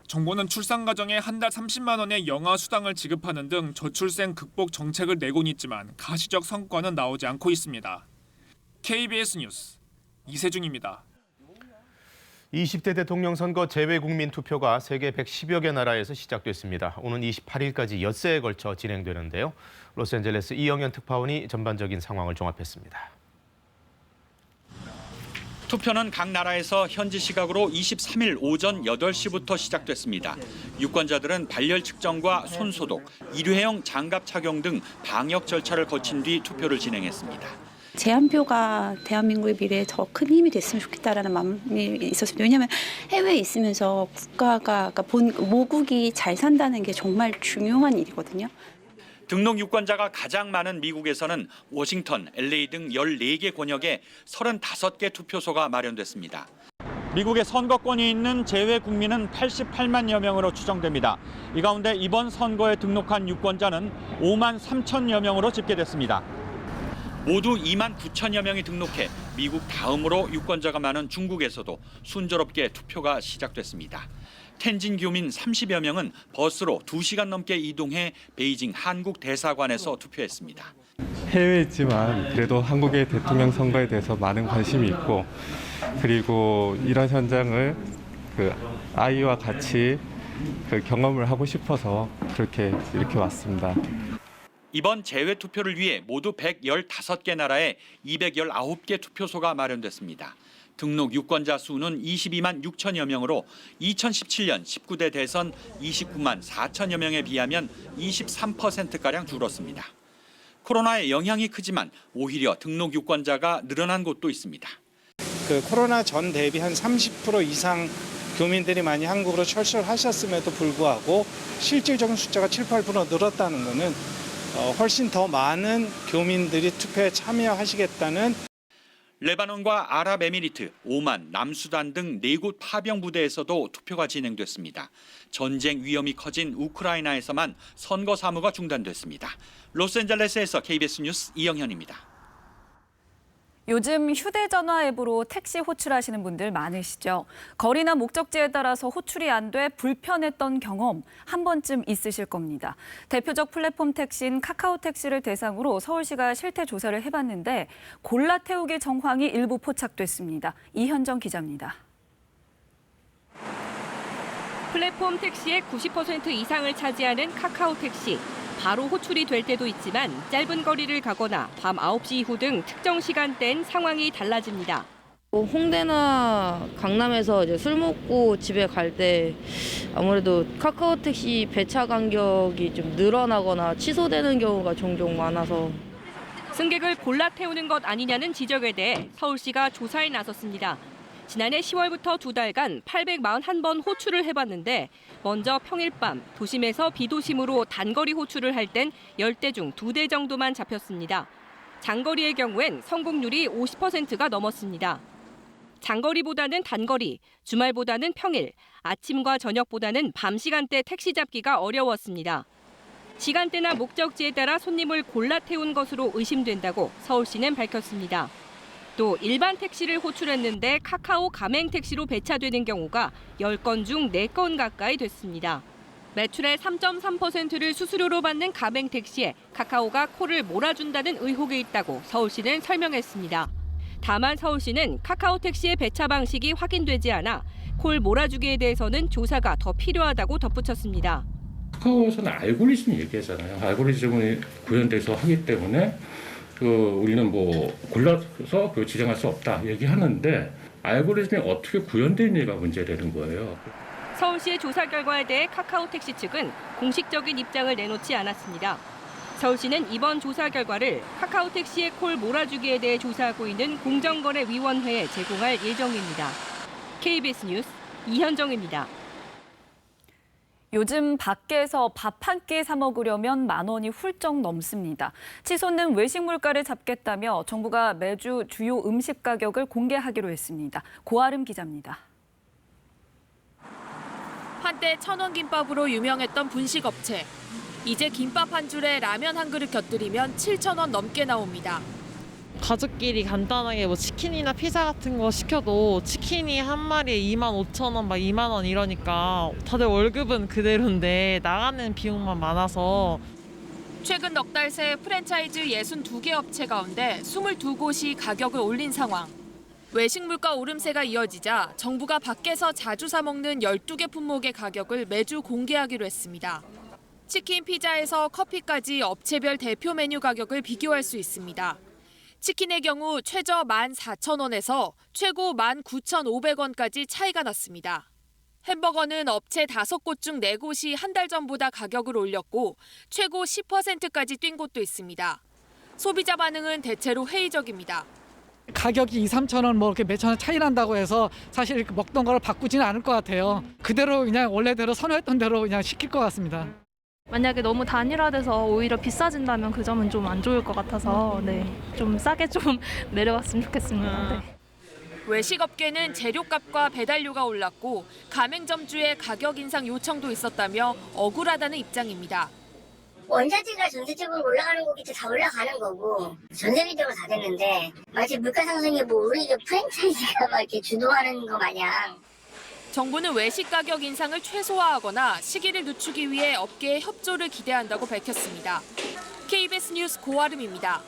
정부는 출산 가정에 한 달 30만 원의 영아 수당을 지급하는 등 저출생 극복 정책을 내곤 있지만 가시적 성과는 나오지 않고 있습니다. KBS 뉴스 이세준입니다. 20대 대통령 선거 재외국민 투표가 세계 110여 개 나라에서 시작됐습니다. 오는 28일까지 엿새에 걸쳐 진행되는데요. 로스앤젤레스 이영현 특파원이 전반적인 상황을 종합했습니다. 투표는 각 나라에서 현지 시각으로 23일 오전 8시부터 시작됐습니다. 유권자들은 발열 측정과 손소독, 일회용 장갑 착용 등 방역 절차를 거친 뒤 투표를 진행했습니다. 제 한 표가 대한민국의 미래에 더 큰 힘이 됐으면 좋겠다라는 마음이 있었습니다. 왜냐하면 해외에 있으면서 국가가 모국이 잘 산다는 게 정말 중요한 일이거든요. 등록 유권자가 가장 많은 미국에서는 워싱턴, LA 등 14개 권역에 35개 투표소가 마련됐습니다. 미국의 선거권이 있는 재외 국민은 88만여 명으로 추정됩니다. 이 가운데 이번 선거에 등록한 유권자는 5만 3천여 명으로 집계됐습니다. 모두 2만 9천여 명이 등록해 미국 다음으로 유권자가 많은 중국에서도 순조롭게 투표가 시작됐습니다. 텐진 교민 30여 명은 버스로 2시간 넘게 이동해 베이징 한국 대사관에서 투표했습니다. 해외에 있지만 그래도 한국의 대통령 선거에 대해서 많은 관심이 있고 그리고 이런 현장을 아이와 같이 경험을 하고 싶어서 이렇게 왔습니다. 이번 재외 투표를 위해 모두 115개 나라에 219개 투표소가 마련됐습니다. 등록 유권자 수는 22만 6천여 명으로 2017년 19대 대선 29만 4천여 명에 비하면 23%가량 줄었습니다. 코로나의 영향이 크지만 오히려 등록 유권자가 늘어난 곳도 있습니다. 코로나 전 대비 한 30% 이상 교민들이 많이 한국으로 철수하셨음에도 불구하고 실질적인 숫자가 7, 8% 늘었다는 것은 훨씬 더 많은 교민들이 투표에 참여하시겠다는 레바논과 아랍에미리트, 오만, 남수단 등 4곳 파병 부대에서도 투표가 진행됐습니다. 전쟁 위험이 커진 우크라이나에서만 선거 사무가 중단됐습니다. 로스앤젤레스에서 KBS 뉴스 이영현입니다. 요즘 휴대전화 앱으로 택시 호출하시는 분들 많으시죠? 거리나 목적지에 따라서 호출이 안 돼 불편했던 경험 한 번쯤 있으실 겁니다. 대표적 플랫폼 택시인 카카오택시를 대상으로 서울시가 실태 조사를 해봤는데 골라 태우기 정황이 일부 포착됐습니다. 이현정 기자입니다. 플랫폼 택시의 90% 이상을 차지하는 카카오택시. 바로 호출이 될 때도 있지만 짧은 거리를 가거나 밤 9시 이후 등 특정 시간대엔 상황이 달라집니다. 홍대나 강남에서 이제 술 먹고 집에 갈 때 아무래도 카카오택시 배차 간격이 좀 늘어나거나 취소되는 경우가 종종 많아서 승객을 골라 태우는 것 아니냐는 지적에 대해 서울시가 조사에 나섰습니다. 지난해 10월부터 2달간 841번 호출을 해봤는데 먼저 평일 밤 도심에서 비도심으로 단거리 호출을 할 땐 10대 중 2대 정도만 잡혔습니다. 장거리의 경우엔 성공률이 50%가 넘었습니다. 장거리보다는 단거리, 주말보다는 평일, 아침과 저녁보다는 밤 시간대 택시 잡기가 어려웠습니다. 시간대나 목적지에 따라 손님을 골라 태운 것으로 의심된다고 서울시는 밝혔습니다. 또 일반 택시를 호출했는데 카카오 가맹 택시로 배차되는 경우가 10건 중 4건 가까이 됐습니다. 매출의 3.3%를 수수료로 받는 가맹 택시에 카카오가 콜을 몰아준다는 의혹이 있다고 서울시는 설명했습니다. 다만 서울시는 카카오 택시의 배차 방식이 확인되지 않아 콜 몰아주기에 대해서는 조사가 더 필요하다고 덧붙였습니다. 카카오에서는 알고리즘 얘기하잖아요. 알고리즘이 구현돼서 하기 때문에 우리는 골라서 지정할 수 없다 얘기하는데 알고리즘이 어떻게 구현되는지가 문제라는 거예요. 서울시의 조사 결과에 대해 카카오택시 측은 공식적인 입장을 내놓지 않았습니다. 서울시는 이번 조사 결과를 카카오택시의 콜 몰아주기에 대해 조사하고 있는 공정거래위원회에 제공할 예정입니다. KBS 뉴스 이현정입니다. 요즘 밖에서 밥 한 끼 사 먹으려면 10,000원이 훌쩍 넘습니다. 치솟는 외식 물가를 잡겠다며 정부가 매주 주요 음식 가격을 공개하기로 했습니다. 고아름 기자입니다. 한때 1,000원 김밥으로 유명했던 분식업체. 이제 김밥 한 줄에 라면 한 그릇 곁들이면 7,000원 넘게 나옵니다. 가족끼리 간단하게 뭐 치킨이나 피자 같은 거 시켜도 치킨이 한 마리에 25,000원, 막 2만 원 이러니까 다들 월급은 그대로인데 나가는 비용만 많아서. 최근 넉 달 새 프랜차이즈 62개 업체 가운데 22곳이 가격을 올린 상황. 외식 물가 오름세가 이어지자 정부가 밖에서 자주 사 먹는 12개 품목의 가격을 매주 공개하기로 했습니다. 치킨, 피자에서 커피까지 업체별 대표 메뉴 가격을 비교할 수 있습니다. 치킨의 경우 최저 14,000원에서 최고 19,500원까지 차이가 났습니다. 햄버거는 업체 5곳 중 4곳이 한 달 전보다 가격을 올렸고 최고 10%까지 뛴 곳도 있습니다. 소비자 반응은 대체로 회의적입니다. 가격이 2, 3천 원 뭐 이렇게 몇천 원 차이 난다고 해서 사실 이렇게 먹던 거를 바꾸지는 않을 것 같아요. 그대로 그냥 원래대로 선호했던 대로 그냥 시킬 것 같습니다. 만약에 너무 단일화돼서 오히려 비싸진다면 그 점은 좀 안 좋을 것 같아서 좀 싸게 좀 내려왔으면 좋겠습니다. 네. 외식업계는 재료값과 배달료가 올랐고 가맹점주의 가격 인상 요청도 있었다며 억울하다는 입장입니다. 원자재가 전세적으로 올라가는 거기 다 올라가는 거고 전세 위주로 다 됐는데 마치 물가 상승에 뭐 우리 프랜차이즈가 막 이렇게 주도하는 거 마냥. 정부는 외식 가격 인상을 최소화하거나 시기를 늦추기 위해 업계의 협조를 기대한다고 밝혔습니다. KBS 뉴스 고아름입니다.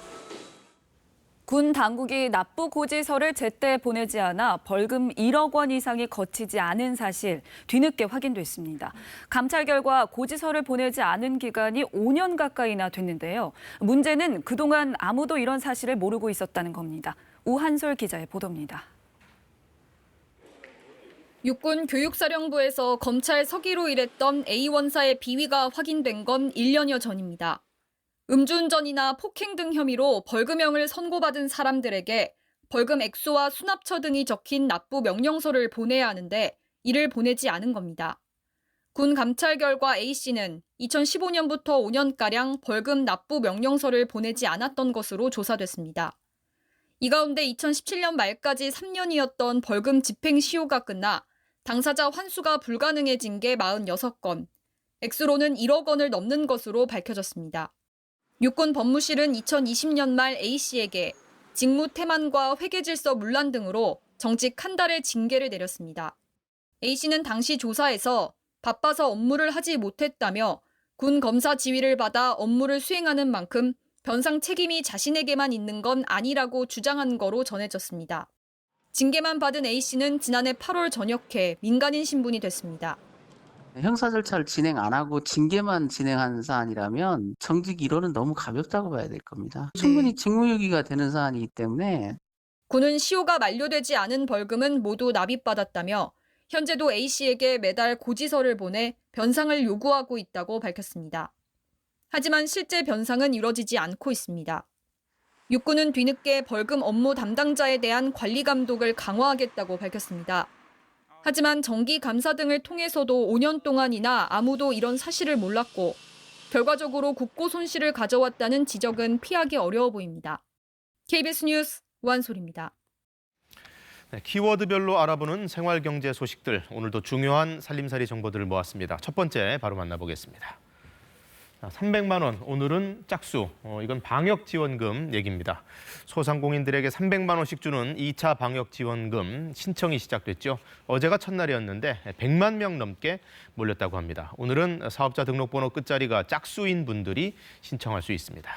군 당국이 납부 고지서를 제때 보내지 않아 벌금 1억 원 이상이 거치지 않은 사실 뒤늦게 확인됐습니다. 감찰 결과 고지서를 보내지 않은 기간이 5년 가까이나 됐는데요. 문제는 그동안 아무도 이런 사실을 모르고 있었다는 겁니다. 우한솔 기자의 보도입니다. 육군 교육사령부에서 검찰 서기로 일했던 A 원사의 비위가 확인된 건 1년여 전입니다. 음주운전이나 폭행 등 혐의로 벌금형을 선고받은 사람들에게 벌금 액수와 수납처 등이 적힌 납부 명령서를 보내야 하는데 이를 보내지 않은 겁니다. 군 감찰 결과 A씨는 2015년부터 5년가량 벌금 납부 명령서를 보내지 않았던 것으로 조사됐습니다. 이 가운데 2017년 말까지 3년이었던 벌금 집행 시효가 끝나 당사자 환수가 불가능해진 게 46건, 액수로는 1억 원을 넘는 것으로 밝혀졌습니다. 육군 법무실은 2020년 말 A씨에게 직무 태만과 회계질서 문란 등으로 정직 한 달의 징계를 내렸습니다. A씨는 당시 조사에서 바빠서 업무를 하지 못했다며 군 검사 지휘를 받아 업무를 수행하는 만큼 변상 책임이 자신에게만 있는 건 아니라고 주장한 거로 전해졌습니다. 징계만 받은 A씨는 지난해 8월 전역해 민간인 신분이 됐습니다. 형사 절차를 진행 안 하고 징계만 진행한 사안이라면 정직 1호는 너무 가볍다고 봐야 될 겁니다. 충분히 직무유기가 되는 사안이기 때문에. 군은 시효가 만료되지 않은 벌금은 모두 납입받았다며 현재도 A씨에게 매달 고지서를 보내 변상을 요구하고 있다고 밝혔습니다. 하지만 실제 변상은 이뤄지지 않고 있습니다. 육군은 뒤늦게 벌금 업무 담당자에 대한 관리 감독을 강화하겠다고 밝혔습니다. 하지만 정기 감사 등을 통해서도 5년 동안이나 아무도 이런 사실을 몰랐고 결과적으로 국고 손실을 가져왔다는 지적은 피하기 어려워 보입니다. KBS 뉴스 우한솔입니다. 네, 키워드별로 알아보는 생활경제 소식들, 오늘도 중요한 살림살이 정보들을 모았습니다. 첫 번째 바로 만나보겠습니다. 300만 원, 오늘은 짝수, 이건 방역지원금 얘기입니다. 소상공인들에게 300만 원씩 주는 2차 방역지원금 신청이 시작됐죠. 어제가 첫날이었는데 100만 명 넘게 몰렸다고 합니다. 오늘은 사업자 등록번호 끝자리가 짝수인 분들이 신청할 수 있습니다.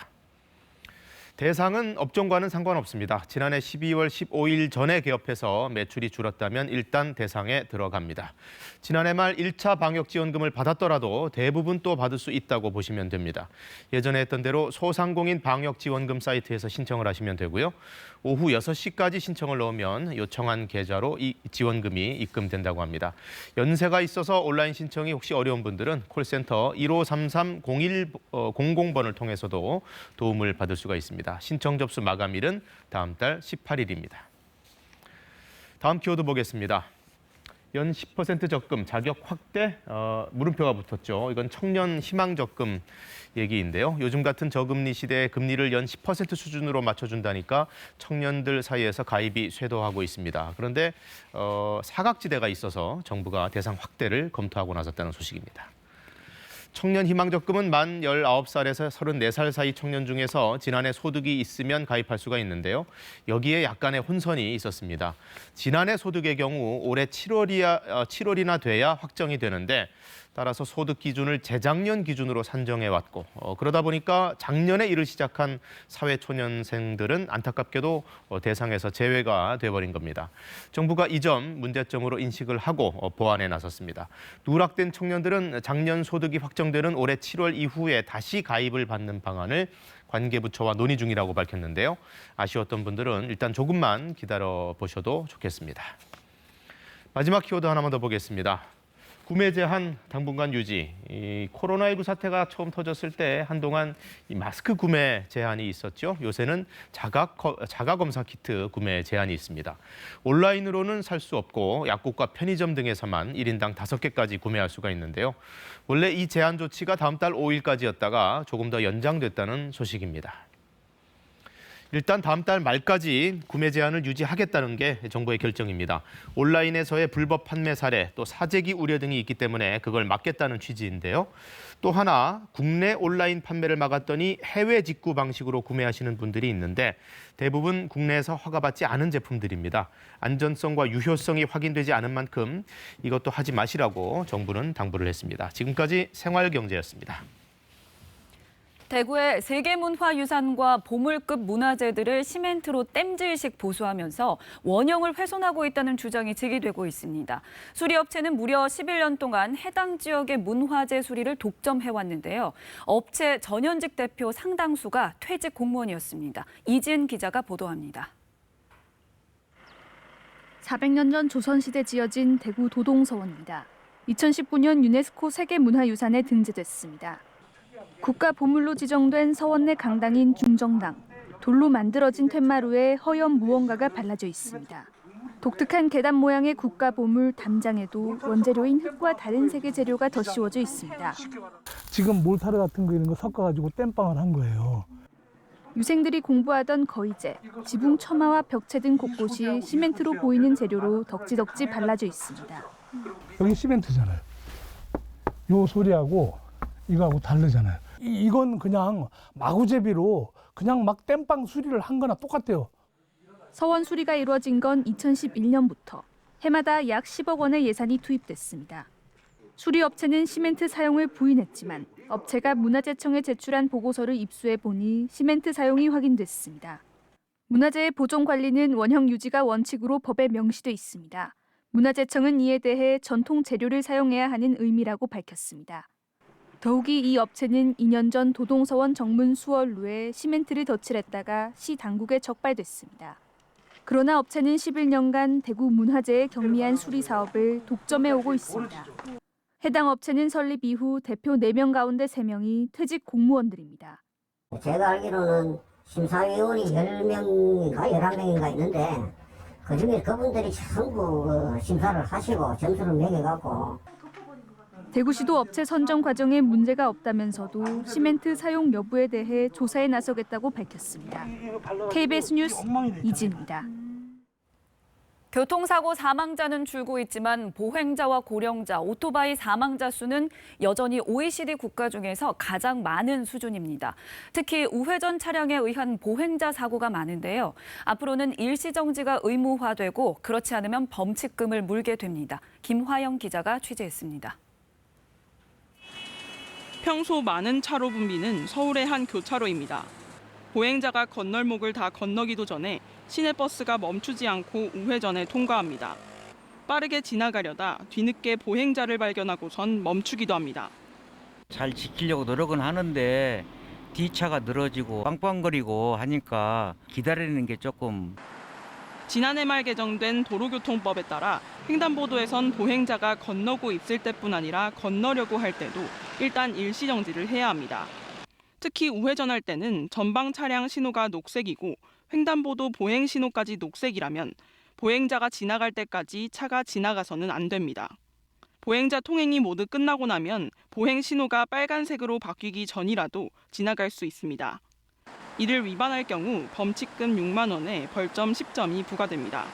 대상은 업종과는 상관없습니다. 지난해 12월 15일 전에 개업해서 매출이 줄었다면 일단 대상에 들어갑니다. 지난해 말 1차 방역지원금을 받았더라도 대부분 또 받을 수 있다고 보시면 됩니다. 예전에 했던 대로 소상공인 방역지원금 사이트에서 신청을 하시면 되고요. 오후 6시까지 신청을 넣으면 요청한 계좌로 이 지원금이 입금된다고 합니다. 연세가 있어서 온라인 신청이 혹시 어려운 분들은 콜센터 1533-0100번을 통해서도 도움을 받을 수가 있습니다. 신청 접수 마감일은 다음 달 18일입니다. 다음 키워드 보겠습니다. 연 10% 적금 자격 확대 물음표가 붙었죠. 이건 청년 희망 적금 얘기인데요. 요즘 같은 저금리 시대에 금리를 연 10% 수준으로 맞춰준다니까 청년들 사이에서 가입이 쇄도하고 있습니다. 그런데 사각지대가 있어서 정부가 대상 확대를 검토하고 나섰다는 소식입니다. 청년 희망 적금은 만 19살에서 34살 사이 청년 중에서 지난해 소득이 있으면 가입할 수가 있는데요. 여기에 약간의 혼선이 있었습니다. 지난해 소득의 경우 올해 7월이나 돼야 확정이 되는데 따라서 소득 기준을 재작년 기준으로 산정해 왔고 그러다 보니까 작년에 일을 시작한 사회초년생들은 안타깝게도 대상에서 제외가 돼버린 겁니다. 정부가 이 점 문제점으로 인식을 하고 보완에 나섰습니다. 누락된 청년들은 작년 소득이 확정되는 올해 7월 이후에 다시 가입을 받는 방안을 관계부처와 논의 중이라고 밝혔는데요. 아쉬웠던 분들은 일단 조금만 기다려 보셔도 좋겠습니다. 마지막 키워드 하나만 더 보겠습니다. 구매 제한 당분간 유지. 이 코로나19 사태가 처음 터졌을 때 한동안 이 마스크 구매 제한이 있었죠. 요새는 자가 검사 키트 구매 제한이 있습니다. 온라인으로는 살 수 없고 약국과 편의점 등에서만 1인당 5개까지 구매할 수가 있는데요. 원래 이 제한 조치가 다음 달 5일까지였다가 조금 더 연장됐다는 소식입니다. 일단 다음 달 말까지 구매 제한을 유지하겠다는 게 정부의 결정입니다. 온라인에서의 불법 판매 사례, 또 사재기 우려 등이 있기 때문에 그걸 막겠다는 취지인데요. 또 하나, 국내 온라인 판매를 막았더니 해외 직구 방식으로 구매하시는 분들이 있는데 대부분 국내에서 허가받지 않은 제품들입니다. 안전성과 유효성이 확인되지 않은 만큼 이것도 하지 마시라고 정부는 당부를 했습니다. 지금까지 생활경제였습니다. 대구의 세계문화유산과 보물급 문화재들을 시멘트로 땜질식 보수하면서 원형을 훼손하고 있다는 주장이 제기되고 있습니다. 수리업체는 무려 11년 동안 해당 지역의 문화재 수리를 독점해왔는데요. 업체 전현직 대표 상당수가 퇴직 공무원이었습니다. 이지은 기자가 보도합니다. 400년 전 조선시대 지어진 대구 도동서원입니다. 2019년 유네스코 세계문화유산에 등재됐습니다. 국가 보물로 지정된 서원 내 강당인 중정당. 돌로 만들어진 툇마루에 허연 무언가가 발라져 있습니다. 독특한 계단 모양의 국가 보물 담장에도 원재료인 흙과 다른 색의 재료가 덧씌워져 있습니다. 지금 몰타르 같은 거 이런 거 섞어가지고 땜빵을 한 거예요. 유생들이 공부하던 거의제, 지붕 처마와 벽체 등 곳곳이 시멘트로 보이는 재료로 덕지덕지 발라져 있습니다. 여기 시멘트잖아요. 요 소리하고 이거하고 다르잖아요. 이건 그냥 마구제비로 그냥 막 땜빵 수리를 한 거나 똑같아요. 서원 수리가 이루어진 건 2011년부터 해마다 약 10억 원의 예산이 투입됐습니다. 수리업체는 시멘트 사용을 부인했지만 업체가 문화재청에 제출한 보고서를 입수해 보니 시멘트 사용이 확인됐습니다. 문화재의 보존 관리는 원형 유지가 원칙으로 법에 명시돼 있습니다. 문화재청은 이에 대해 전통 재료를 사용해야 하는 의미라고 밝혔습니다. 더욱이 이 업체는 2년 전 도동서원 정문 수월루에 시멘트를 덧칠했다가 시 당국에 적발됐습니다. 그러나 업체는 11년간 대구 문화재의 경미한 수리 사업을 독점해 오고 있습니다. 해당 업체는 설립 이후 대표 4명 가운데 3명이 퇴직 공무원들입니다. 제가 알기로는 심사위원이 10명인가 11명인가 있는데 그중에 그분들이 전부 심사를 하시고 점수를 매겨갖고 대구시도 업체 선정 과정에 문제가 없다면서도 시멘트 사용 여부에 대해 조사에 나서겠다고 밝혔습니다. KBS 뉴스 이지은입니다. 교통사고 사망자는 줄고 있지만 보행자와 고령자, 오토바이 사망자 수는 여전히 OECD 국가 중에서 가장 많은 수준입니다. 특히 우회전 차량에 의한 보행자 사고가 많은데요. 앞으로는 일시정지가 의무화되고 그렇지 않으면 범칙금을 물게 됩니다. 김화영 기자가 취재했습니다. 평소 많은 차로 붐비는 서울의 한 교차로입니다. 보행자가 건널목을 다 건너기도 전에 시내버스가 멈추지 않고 우회전에 통과합니다. 빠르게 지나가려다 뒤늦게 보행자를 발견하고선 멈추기도 합니다. 잘 지키려고 노력은 하는데 뒤차가 늘어지고 빵빵거리고 하니까 기다리는 게 조금. 지난해 말 개정된 도로교통법에 따라 횡단보도에선 보행자가 건너고 있을 때뿐 아니라 건너려고 할 때도 일단 일시정지를 해야 합니다. 특히 우회전할 때는 전방 차량 신호가 녹색이고 횡단보도 보행 신호까지 녹색이라면 보행자가 지나갈 때까지 차가 지나가서는 안 됩니다. 보행자 통행이 모두 끝나고 나면 보행 신호가 빨간색으로 바뀌기 전이라도 지나갈 수 있습니다. 이를 위반할 경우 범칙금 6만 원에 벌점 10점이 부과됩니다.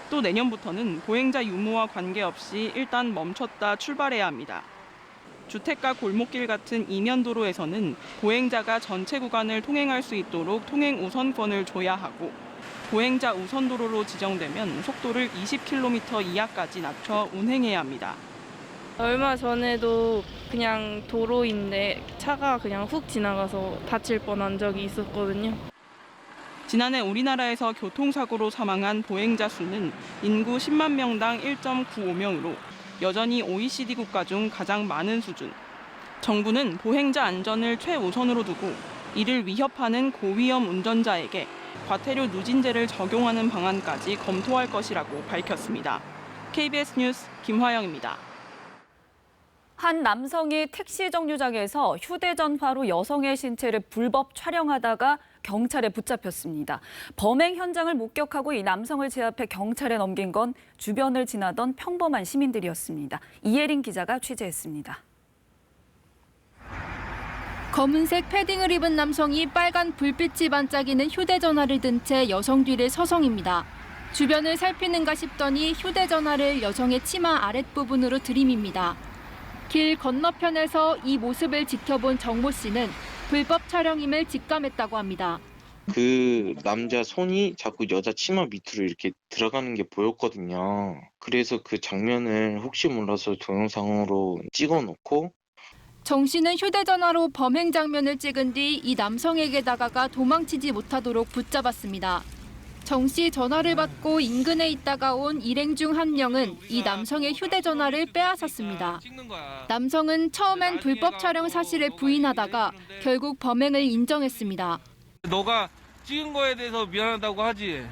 또 내년부터는 보행자 유무와 관계없이 일단 멈췄다 출발해야 합니다. 주택가 골목길 같은 이면도로에서는 보행자가 전체 구간을 통행할 수 있도록 통행 우선권을 줘야 하고 보행자 우선도로로 지정되면 속도를 20km 이하까지 낮춰 운행해야 합니다. 얼마 전에도 그냥 도로인데 차가 그냥 훅 지나가서 다칠 뻔한 적이 있었거든요. 지난해 우리나라에서 교통사고로 사망한 보행자 수는 인구 10만 명당 1.95명으로 여전히 OECD 국가 중 가장 많은 수준. 정부는 보행자 안전을 최우선으로 두고 이를 위협하는 고위험 운전자에게 과태료 누진제를 적용하는 방안까지 검토할 것이라고 밝혔습니다. KBS 뉴스 김화영입니다. 한 남성이 택시 정류장에서 휴대전화로 여성의 신체를 불법 촬영하다가 경찰에 붙잡혔습니다. 범행 현장을 목격하고 이 남성을 제압해 경찰에 넘긴 건 주변을 지나던 평범한 시민들이었습니다. 이예린 기자가 취재했습니다. 검은색 패딩을 입은 남성이 빨간 불빛이 반짝이는 휴대전화를 든 채 여성 뒤를 서성입니다. 주변을 살피는가 싶더니 휴대전화를 여성의 치마 아랫부분으로 들이밉니다. 길 건너편에서 이 모습을 지켜본 정모 씨는 불법 촬영임을 직감했다고 합니다. 그 남자 손이 자꾸 여자 치마 밑으로 이렇게 들어가는 게 보였거든요. 그래서 그 장면을 혹시 몰라서 동영상으로 찍어놓고 정 씨는 휴대전화로 범행 장면을 찍은 뒤 이 남성에게 다가가 도망치지 못하도록 붙잡았습니다. 정 씨 전화를 받고 인근에 있다가 온 일행 중 한 명은 이 남성의 휴대전화를 빼앗았습니다. 남성은 처음엔 불법 촬영 사실을 부인하다가 결국 범행을 인정했습니다. 너가 찍은 거에 대해서 미안하다고 하지.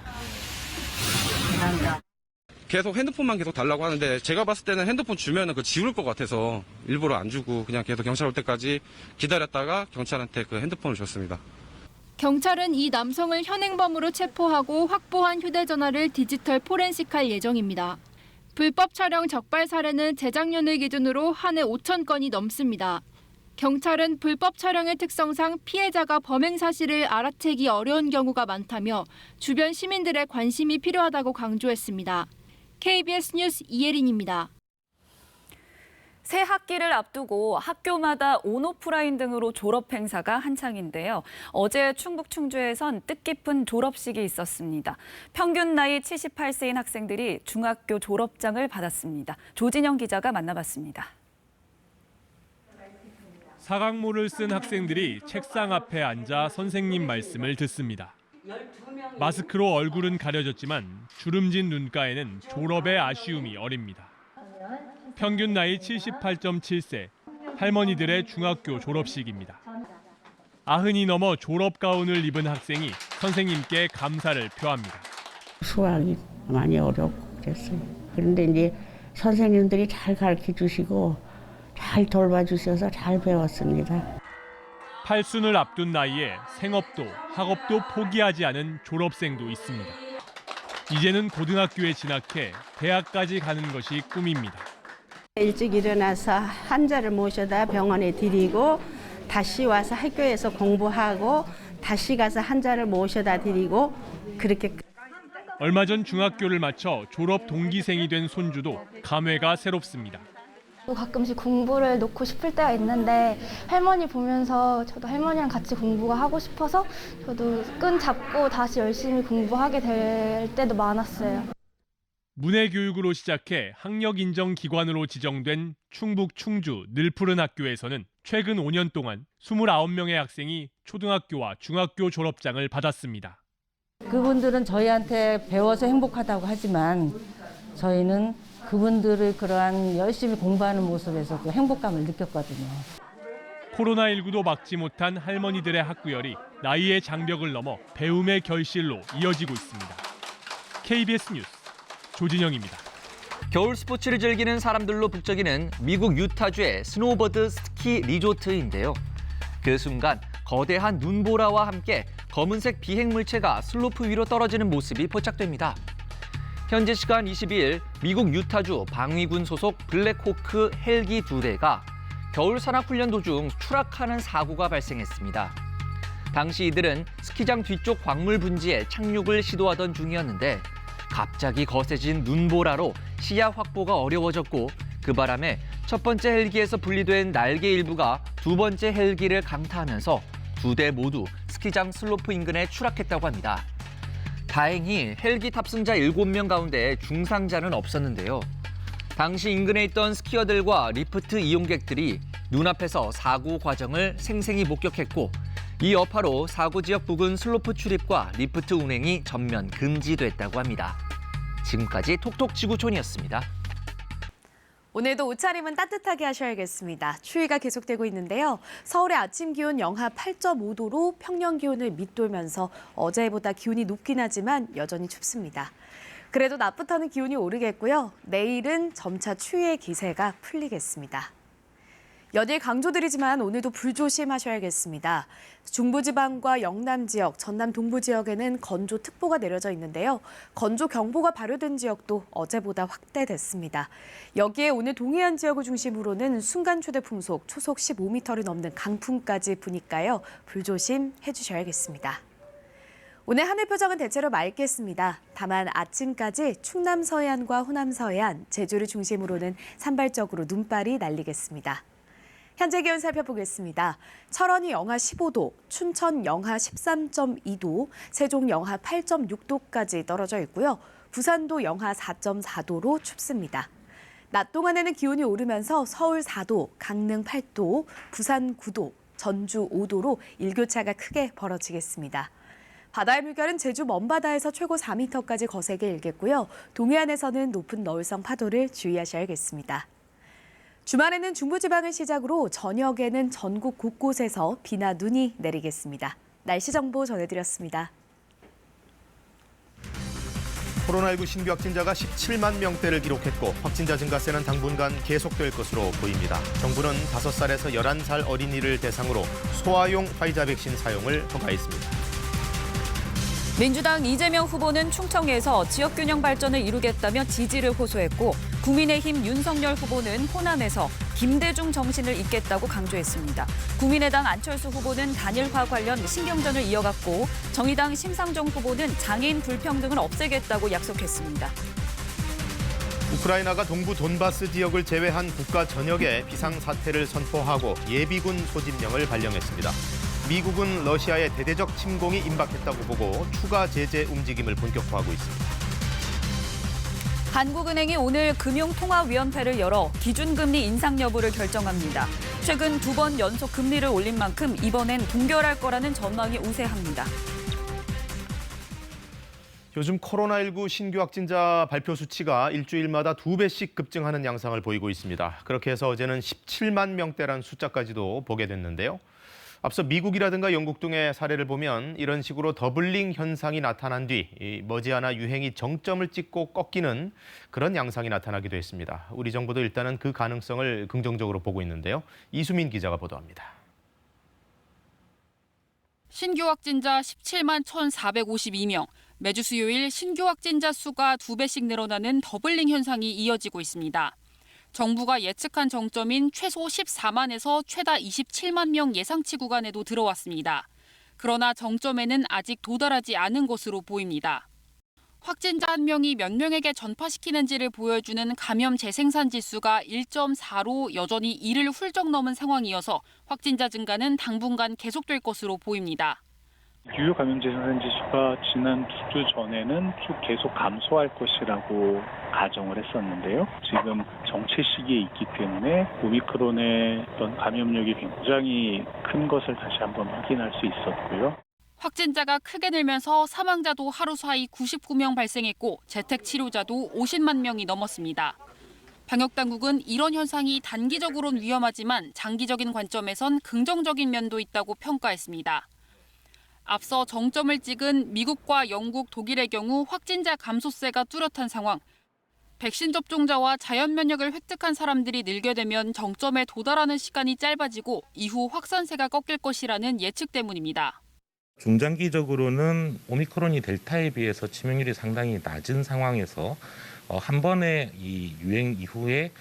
계속 핸드폰만 계속 달라고 하는데 제가 봤을 때는 핸드폰 주면은 그 지울 것 같아서 일부러 안 주고 그냥 계속 경찰 올 때까지 기다렸다가 경찰한테 그 핸드폰을 줬습니다. 경찰은 이 남성을 현행범으로 체포하고 확보한 휴대전화를 디지털 포렌식할 예정입니다. 불법 촬영 적발 사례는 재작년을 기준으로 한 해 5천 건이 넘습니다. 경찰은 불법 촬영의 특성상 피해자가 범행 사실을 알아채기 어려운 경우가 많다며 주변 시민들의 관심이 필요하다고 강조했습니다. KBS 뉴스 이예린입니다. 새 학기를 앞두고 학교마다 온오프라인 등으로 졸업 행사가 한창인데요. 어제 충북 충주에선 뜻깊은 졸업식이 있었습니다. 평균 나이 78세인 학생들이 중학교 졸업장을 받았습니다. 조진영 기자가 만나봤습니다. 사각모를 쓴 학생들이 책상 앞에 앉아 선생님 말씀을 듣습니다. 마스크로 얼굴은 가려졌지만 주름진 눈가에는 졸업의 아쉬움이 어립니다. 평균 나이 78.7세, 할머니들의 중학교 졸업식입니다. 90이 넘어 졸업 가운을 입은 학생이 선생님께 감사를 표합니다. 수학이 많이 어렵고 그랬어요. 그런데 이제 선생님들이 잘 가르쳐 주시고 잘 돌봐주셔서 잘 배웠습니다. 팔순을 앞둔 나이에 생업도 학업도 포기하지 않은 졸업생도 있습니다. 이제는 고등학교에 진학해 대학까지 가는 것이 꿈입니다. 일찍 일어나서 환자를 모셔다 병원에 드리고 다시 와서 학교에서 공부하고 다시 가서 환자를 모셔다 드리고 그렇게. 얼마 전 중학교를 마쳐 졸업 동기생이 된 손주도 감회가 새롭습니다. 가끔씩 공부를 놓고 싶을 때가 있는데 할머니 보면서 저도 할머니랑 같이 공부가 하고 싶어서 저도 끈 잡고 다시 열심히 공부하게 될 때도 많았어요. 문해교육으로 시작해 학력 인정 기관으로 지정된 충북 충주 늘푸른 학교에서는 최근 5년 동안 29명의 학생이 초등학교와 중학교 졸업장을 받았습니다. 그분들은 저희한테 배워서 행복하다고 하지만 저희는 그분들의 그러한 열심히 공부하는 모습에서 그 행복감을 느꼈거든요. 코로나19도 막지 못한 할머니들의 학구열이 나이의 장벽을 넘어 배움의 결실로 이어지고 있습니다. KBS 뉴스 조진영입니다. 겨울 스포츠를 즐기는 사람들로 북적이는 미국 유타주의 스노우보드 스키 리조트인데요. 그 순간 거대한 눈보라와 함께 검은색 비행물체가 슬로프 위로 떨어지는 모습이 포착됩니다. 현지 시간 22일 미국 유타주 방위군 소속 블랙호크 헬기 2대가 겨울 산악훈련 도중 추락하는 사고가 발생했습니다. 당시 이들은 스키장 뒤쪽 광물 분지에 착륙을 시도하던 중이었는데 갑자기 거세진 눈보라로 시야 확보가 어려워졌고 그 바람에 첫 번째 헬기에서 분리된 날개 일부가 두 번째 헬기를 강타하면서 2대 모두 스키장 슬로프 인근에 추락했다고 합니다. 다행히 헬기 탑승자 7명 가운데 중상자는 없었는데요. 당시 인근에 있던 스키어들과 리프트 이용객들이 눈앞에서 사고 과정을 생생히 목격했고 이 여파로 사고 지역 부근 슬로프 출입과 리프트 운행이 전면 금지됐다고 합니다. 지금까지 톡톡 지구촌이었습니다. 오늘도 옷차림은 따뜻하게 하셔야겠습니다. 추위가 계속되고 있는데요. 서울의 아침 기온 영하 8.5도로 평년 기온을 밑돌면서 어제보다 기온이 높긴 하지만 여전히 춥습니다. 그래도 낮부터는 기온이 오르겠고요. 내일은 점차 추위의 기세가 풀리겠습니다. 연일 강조드리지만 오늘도 불조심하셔야겠습니다. 중부지방과 영남 지역, 전남 동부 지역에는 건조특보가 내려져 있는데요. 건조경보가 발효된 지역도 어제보다 확대됐습니다. 여기에 오늘 동해안 지역을 중심으로는 순간 최대 풍속 초속 15m를 넘는 강풍까지 부니까요. 불조심해 주셔야겠습니다. 오늘 하늘 표정은 대체로 맑겠습니다. 다만 아침까지 충남 서해안과 호남 서해안, 제주를 중심으로는 산발적으로 눈발이 날리겠습니다. 현재 기온 살펴보겠습니다. 철원이 영하 15도, 춘천 영하 13.2도, 세종 영하 8.6도까지 떨어져 있고요. 부산도 영하 4.4도로 춥습니다. 낮 동안에는 기온이 오르면서 서울 4도, 강릉 8도, 부산 9도, 전주 5도로 일교차가 크게 벌어지겠습니다. 바다의 물결은 제주 먼바다에서 최고 4m까지 거세게 일겠고요. 동해안에서는 높은 너울성 파도를 주의하셔야겠습니다. 주말에는 중부지방을 시작으로 저녁에는 전국 곳곳에서 비나 눈이 내리겠습니다. 날씨 정보 전해드렸습니다. 코로나19 신규 확진자가 17만 명대를 기록했고 확진자 증가세는 당분간 계속될 것으로 보입니다. 정부는 5살에서 11살 어린이를 대상으로 소아용 화이자 백신 사용을 허가했습니다. 민주당 이재명 후보는 충청에서 지역균형 발전을 이루겠다며 지지를 호소했고 국민의힘 윤석열 후보는 호남에서 김대중 정신을 잇겠다고 강조했습니다. 국민의당 안철수 후보는 단일화 관련 신경전을 이어갔고 정의당 심상정 후보는 장애인 불평등을 없애겠다고 약속했습니다. 우크라이나가 동부 돈바스 지역을 제외한 국가 전역에 비상사태를 선포하고 예비군 소집령을 발령했습니다. 미국은 러시아의 대대적 침공이 임박했다고 보고 추가 제재 움직임을 본격화하고 있습니다. 한국은행이 오늘 금융통화위원회를 열어 기준금리 인상 여부를 결정합니다. 최근 2번 연속 금리를 올린 만큼 이번엔 동결할 거라는 전망이 우세합니다. 요즘 코로나19 신규 확진자 발표 수치가 일주일마다 2배씩 급증하는 양상을 보이고 있습니다. 그렇게 해서 어제는 17만 명대라는 숫자까지도 보게 됐는데요. 앞서 미국이라든가 영국 등의 사례를 보면 이런 식으로 더블링 현상이 나타난 뒤 머지않아 유행이 정점을 찍고 꺾이는 그런 양상이 나타나기도 했습니다. 우리 정부도 일단은 그 가능성을 긍정적으로 보고 있는데요. 이수민 기자가 보도합니다. 신규 확진자 17만 1,452명. 매주 수요일 신규 확진자 수가 2배씩 늘어나는 더블링 현상이 이어지고 있습니다. 정부가 예측한 정점인 최소 14만에서 최다 27만 명 예상치 구간에도 들어왔습니다. 그러나 정점에는 아직 도달하지 않은 것으로 보입니다. 확진자 한 명이 몇 명에게 전파시키는지를 보여주는 감염 재생산 지수가 1.4로 여전히 2를 훌쩍 넘은 상황이어서 확진자 증가는 당분간 계속될 것으로 보입니다. 유효 감염 재생 지수가 지난 2주 전에는 쭉 계속 감소할 것이라고 가정을 했었는데요. 지금 정체 시기에 있기 때문에 오미크론의 어떤 감염력이 굉장히 큰 것을 다시 한번 확인할 수 있었고요. 확진자가 크게 늘면서 사망자도 하루 사이 99명 발생했고 재택 치료자도 50만 명이 넘었습니다. 방역당국은 이런 현상이 단기적으로는 위험하지만 장기적인 관점에선 긍정적인 면도 있다고 평가했습니다. 앞서 정점을 찍은 미국과 영국, 독일의 경우 확진자 감소세가 뚜렷한 상황. 백신 접종자와 자연 면역을 획득한 사람들이 늘게 되면 정점에 도달하는 시간이 짧아지고 이후 확산세가 꺾일 것이라는 예측 때문입니다. 중장기적으로는 오미크론이 델타에 비해서 치명률이 상당히 낮은 상황에서 한 번의 이 유행 이후에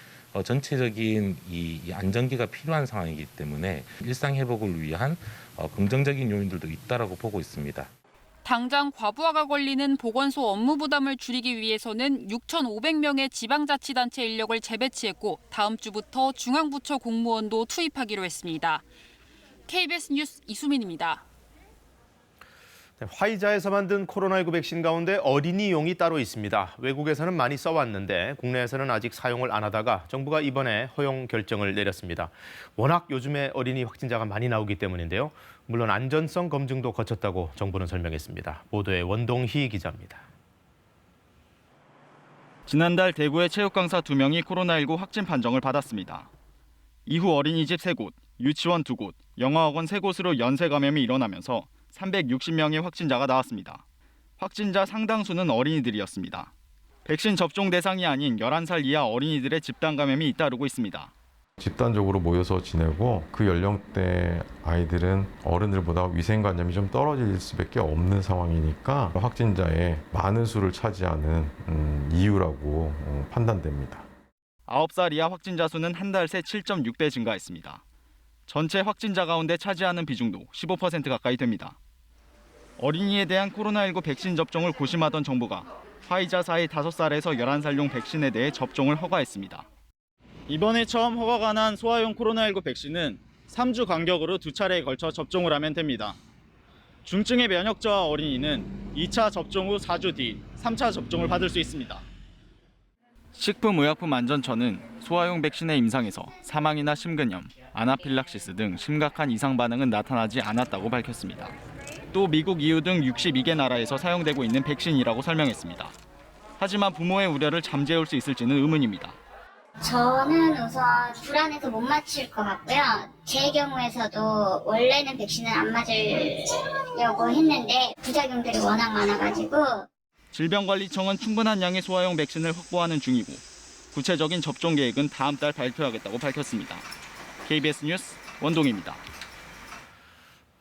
전체적인 이 안정기가 필요한 상황이기 때문에 일상 회복을 위한 긍정적인 요인들도 있다라고 보고 있습니다. 당장 과부하가 걸리는 보건소 업무 부담을 줄이기 위해서는 6,500명의 지방자치단체 인력을 재배치했고 다음 주부터 중앙부처 공무원도 투입하기로 했습니다. KBS 뉴스 이수민입니다. 화이자에서 만든 코로나19 백신 가운데 어린이용이 따로 있습니다. 외국에서는 많이 써왔는데 국내에서는 아직 사용을 안 하다가 정부가 이번에 허용 결정을 내렸습니다. 워낙 요즘에 어린이 확진자가 많이 나오기 때문인데요. 물론 안전성 검증도 거쳤다고 정부는 설명했습니다. 보도에 원동희 기자입니다. 지난달 대구의 체육 강사 2명이 코로나19 확진 판정을 받았습니다. 이후 어린이집 3곳, 유치원 2곳, 영어학원 3곳으로 연쇄 감염이 일어나면서 360명의 확진자가 나왔습니다. 확진자 상당수는 어린이들이었습니다. 백신 접종 대상이 아닌 11살 이하 어린이들의 집단 감염이 잇따르고 있습니다. 집단적으로 모여서 지내고 그 연령대 아이들은 어른들보다 위생관념이 좀 떨어질 수밖에 없는 상황이니까 확진자의 많은 수를 차지하는 이유라고 판단됩니다. 9살 이하 확진자 수는 한 달 새 7.6배 증가했습니다. 전체 확진자 가운데 차지하는 비중도 15% 가까이 됩니다. 어린이에 대한 코로나19 백신 접종을 고심하던 정부가 화이자사의 5살에서 11살용 백신에 대해 접종을 허가했습니다. 이번에 처음 허가가 난 소아용 코로나19 백신은 3주 간격으로 2차례에 걸쳐 접종을 하면 됩니다. 중증의 면역저하 어린이는 2차 접종 후 4주 뒤 3차 접종을 받을 수 있습니다. 식품의약품안전처는 소아용 백신의 임상에서 사망이나 심근염, 아나필락시스 등 심각한 이상 반응은 나타나지 않았다고 밝혔습니다. 또 미국, EU 등 62개 나라에서 사용되고 있는 백신이라고 설명했습니다. 하지만 부모의 우려를 잠재울 수 있을지는 의문입니다. 저는 우선 불안해서 못 맞힐 것 같고요. 제 경우에서도 원래는 백신을 안 맞으려고 했는데 부작용들이 워낙 많아가지고 질병관리청은 충분한 양의 소아용 백신을 확보하는 중이고 구체적인 접종 계획은 다음 달 발표하겠다고 밝혔습니다. KBS 뉴스 원동희입니다.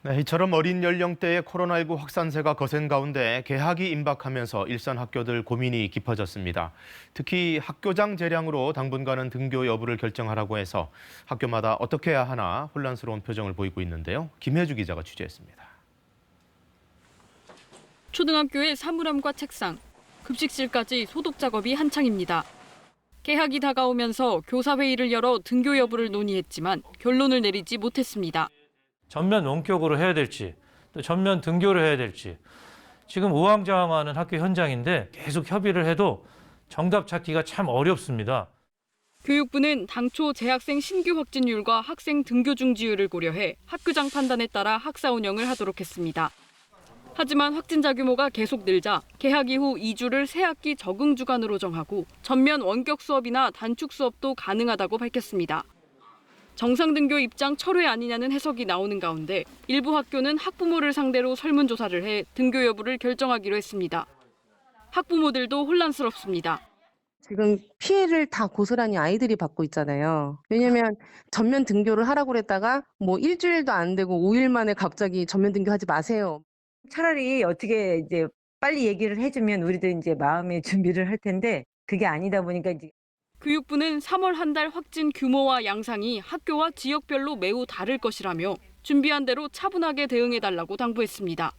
네, 이처럼 어린 연령대의 코로나19 확산세가 거센 가운데 개학이 임박하면서 일선 학교들 고민이 깊어졌습니다. 특히 학교장 재량으로 당분간은 등교 여부를 결정하라고 해서 학교마다 어떻게 해야 하나 혼란스러운 표정을 보이고 있는데요. 김혜주 기자가 취재했습니다. 초등학교의 사물함과 책상, 급식실까지 소독 작업이 한창입니다. 개학이 다가오면서 교사회의를 열어 등교 여부를 논의했지만 결론을 내리지 못했습니다. 전면 원격으로 해야 될지, 또 전면 등교를 해야 될지 지금 우왕좌왕하는 학교 현장인데 계속 협의를 해도 정답 찾기가 참 어렵습니다. 교육부는 당초 재학생 신규 확진율과 학생 등교 중지율을 고려해 학교장 판단에 따라 학사 운영을 하도록 했습니다. 하지만 확진자 규모가 계속 늘자 개학 이후 2주를 새 학기 적응 주간으로 정하고 전면 원격 수업이나 단축 수업도 가능하다고 밝혔습니다. 정상 등교 입장 철회 아니냐는 해석이 나오는 가운데 일부 학교는 학부모를 상대로 설문조사를 해 등교 여부를 결정하기로 했습니다. 학부모들도 혼란스럽습니다. 지금 피해를 다 고스란히 아이들이 받고 있잖아요. 왜냐면 전면 등교를 하라고 그랬다가 뭐 일주일도 안 되고 5일 만에 갑자기 전면 등교하지 마세요. 차라리 어떻게 이제 빨리 얘기를 해주면 우리도 이제 마음의 준비를 할 텐데 그게 아니다 보니까 이제. 교육부는 3월 한 달 확진 규모와 양상이 학교와 지역별로 매우 다를 것이라며 준비한 대로 차분하게 대응해달라고 당부했습니다.